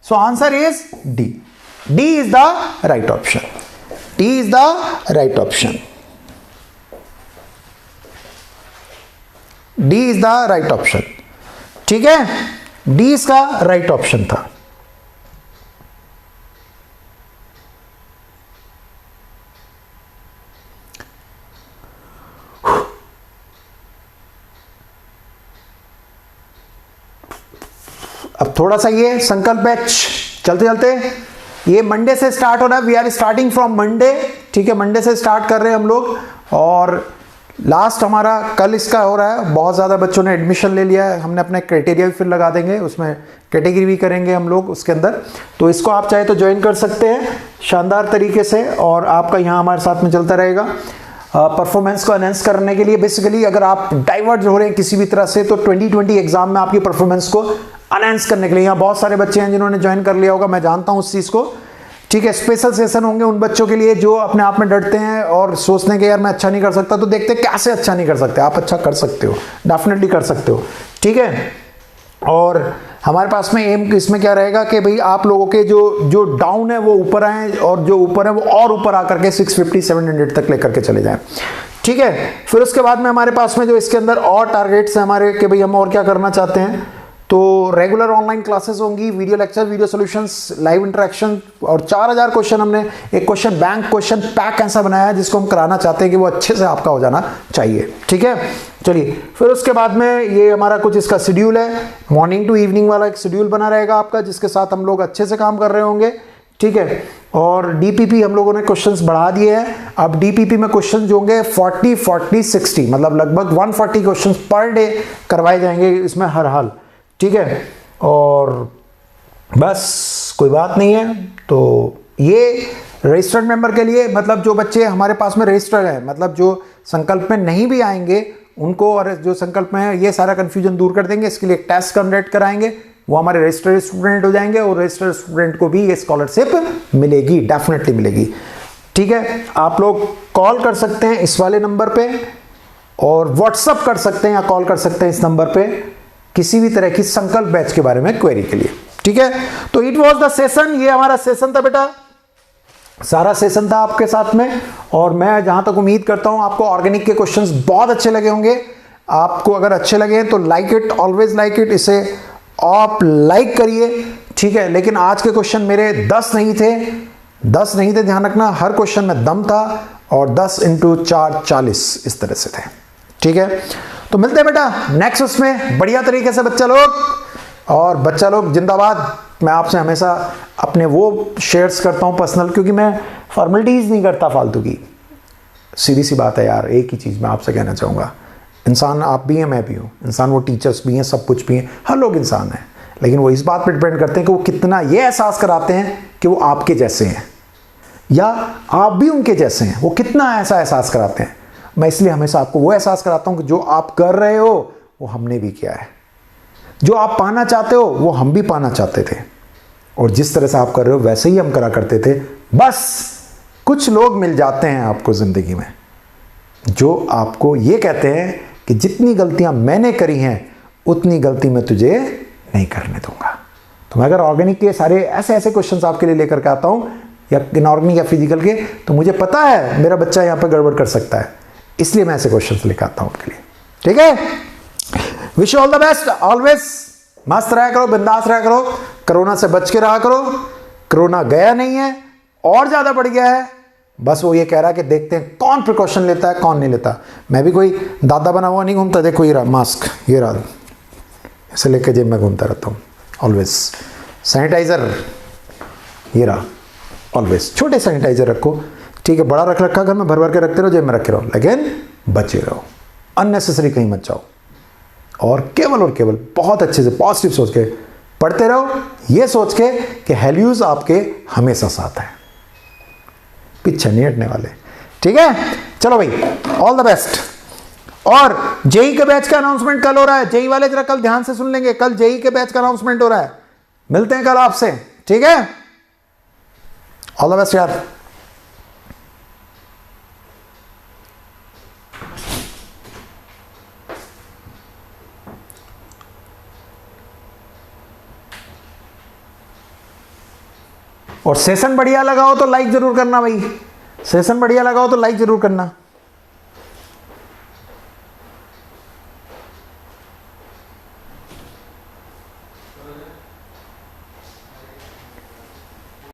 सो answer is D. D is the right option. D is the right option. D is the right option. ठीक है, डी इसका राइट ऑप्शन था। अब थोड़ा सा ये संकल्प बैच चलते चलते ये मंडे से स्टार्ट हो रहा है। We are starting from Monday. ठीक है, मंडे से स्टार्ट कर रहे हैं हम लोग और लास्ट हमारा कल इसका हो रहा है। बहुत ज़्यादा बच्चों ने एडमिशन ले लिया है। हमने अपने क्राइटेरिया भी फिर लगा देंगे, उसमें कैटेगरी भी करेंगे हम लोग उसके अंदर। तो इसको आप चाहे तो ज्वाइन कर सकते हैं शानदार तरीके से और आपका यहाँ हमारे साथ में चलता रहेगा। परफॉर्मेंस को एनहेंस करने के लिए बेसिकली अगर आप डाइवर्ट हो रहे हैं किसी भी तरह से तो 2020 एग्जाम में आपकी परफॉर्मेंस को एनहेंस करने के लिए यहाँ बहुत सारे बच्चे हैं जिन्होंने ज्वाइन कर लिया होगा, मैं जानता हूँ उस चीज़ को। ठीक है, स्पेशल सेशन होंगे उन बच्चों के लिए जो अपने आप में डरते हैं और सोचने के यार मैं अच्छा नहीं कर सकता। तो देखते हैं कैसे अच्छा नहीं कर सकते। आप अच्छा कर सकते हो, डेफिनेटली कर सकते हो। ठीक है, और हमारे पास में एम इसमें क्या रहेगा कि भाई आप लोगों के जो डाउन है वो ऊपर आए और जो ऊपर है वो और ऊपर आकर के 650 700 तक लेकर के चले जाएं। ठीक है, फिर उसके बाद में हमारे पास में जो इसके अंदर और टारगेट्स हैं हमारे कि भाई हम और क्या करना चाहते हैं। तो रेगुलर ऑनलाइन क्लासेस होंगी, video lecture, video solutions, live interaction और 4000 क्वेश्चन। हमने एक क्वेश्चन बैंक क्वेश्चन पैक ऐसा बनाया है जिसको हम कराना चाहते हैं कि वो अच्छे से आपका हो जाना चाहिए। ठीक है, चलिए फिर उसके बाद में ये हमारा कुछ इसका शेड्यूल है। मॉर्निंग टू इवनिंग वाला एक शेड्यूल बना रहेगा आपका जिसके साथ हम लोग अच्छे से काम कर रहे होंगे। ठीक है, और डीपीपी हम लोगों ने क्वेश्चंस बढ़ा दिए हैं। अब डीपीपी में क्वेश्चन जो होंगे 40 40 60 मतलब लगभग 140 क्वेश्चंस पर डे करवाए जाएंगे इसमें हर हाल। ठीक है, और बस कोई बात नहीं है। तो ये रजिस्टर्ड मेंबर के लिए मतलब जो बच्चे हमारे पास में रजिस्टर्ड हैं, मतलब जो संकल्प में नहीं भी आएंगे उनको, और जो संकल्प में है ये सारा कन्फ्यूजन दूर कर देंगे। इसके लिए एक टेस्ट कंडक्ट कराएंगे, वो हमारे रजिस्टर्ड स्टूडेंट हो जाएंगे और रजिस्टर्ड स्टूडेंट को भी ये स्कॉलरशिप मिलेगी, डेफिनेटली मिलेगी। ठीक है, आप लोग कॉल कर सकते हैं इस वाले नंबर पे और व्हाट्सअप कर सकते हैं या कॉल कर सकते हैं इस नंबर पे किसी भी तरह की संकल्प बैच के बारे में क्वेरी के लिए। ठीक है, तो इट वाज द सेशन। ये हमारा सेशन था बेटा, सारा सेशन था आपके साथ में। और मैं जहां तक उम्मीद करता हूं आपको ऑर्गेनिक के क्वेश्चंस बहुत अच्छे लगे होंगे। आपको अगर अच्छे लगे तो like it, always like it, इसे आप लाइक करिए। ठीक है, लेकिन आज के क्वेश्चन मेरे 10 नहीं थे, 10 नहीं थे, ध्यान रखना। हर क्वेश्चन में दम था और 10 × 4 40 इस तरह से थे। ठीक है, तो मिलते हैं बेटा नेक्स्ट उसमें बढ़िया तरीके से बच्चा लोग। और बच्चा लोग जिंदाबाद। मैं आपसे हमेशा अपने वो शेयर्स करता हूं पर्सनल, क्योंकि मैं फॉर्मेलिटीज़ नहीं करता फालतू की। सीधी सी बात है यार, एक ही चीज़ मैं आपसे कहना चाहूँगा, इंसान आप भी हैं, मैं भी हूँ इंसान, वो टीचर्स भी हैं, सब कुछ भी हैं, हर लोग इंसान हैं। लेकिन वो इस बात पर डिपेंड करते हैं कि वो कितना ये एहसास कराते हैं कि वो आपके जैसे हैं या आप भी उनके जैसे हैं, वो कितना ऐसा एहसास कराते हैं। मैं इसलिए हमेशा आपको वो एहसास कराता हूं कि जो आप कर रहे हो वो हमने भी किया है, जो आप पाना चाहते हो वो हम भी पाना चाहते थे, और जिस तरह से आप कर रहे हो वैसे ही हम करा करते थे। बस कुछ लोग मिल जाते हैं आपको ज़िंदगी में जो आपको ये कहते हैं कि जितनी गलतियां मैंने करी हैं उतनी गलती मैं तुझे नहीं करने दूंगा। तो मैं अगर ऑर्गेनिक के सारे ऐसे ऐसे क्वेश्चंस आपके लिए लेकर के आता हूँ या इनऑर्गेनिक या फिजिकल के, तो मुझे पता है मेरा बच्चा यहाँ पर गड़बड़ कर सकता है, इसलिए मैं ऐसे क्वेश्चंस लेकर आता हूँ आपके लिए। ठीक है, wish you all the best, always मस्त रहा करो, बिंदास रहा करो, कोरोना से बच के रहा करो। कोरोना गया नहीं है, और ज्यादा बढ़ गया है। बस वो ये कह रहा है कि देखते हैं कौन प्रिकॉशन लेता है कौन नहीं लेता। मैं भी कोई दादा बना हुआ नहीं घूमता। देखो ये रहा मास्क, ये रहा, इसे लेके जेब में घूमता रहता हूँ ऑलवेज। सैनिटाइजर ये रहा ऑलवेज, छोटे सैनिटाइजर रखो, ठीक है। बड़ा रख रखा घर में, भर भर के रखते रहो, जेब में रखे रहो, लेकिन बचे रहो, अननेसेसरी कहीं मत जाओ। और केवल बहुत अच्छे से पॉजिटिव सोच के पढ़ते रहो, ये सोच के कि हेल्यूज आपके हमेशा साथ है, पीछे नहीं हटने वाले, ठीक है। चलो भाई, ऑल द बेस्ट। और जेई के बैच का अनाउंसमेंट कल हो रहा है। जेई वाले जरा कल ध्यान से सुन लेंगे, कल जेई के बैच का अनाउंसमेंट हो रहा है। मिलते हैं कल आपसे, ठीक है। ऑल द बेस्ट यार। और सेशन बढ़िया लगा हो तो लाइक जरूर करना भाई, सेशन बढ़िया लगा हो तो लाइक जरूर करना।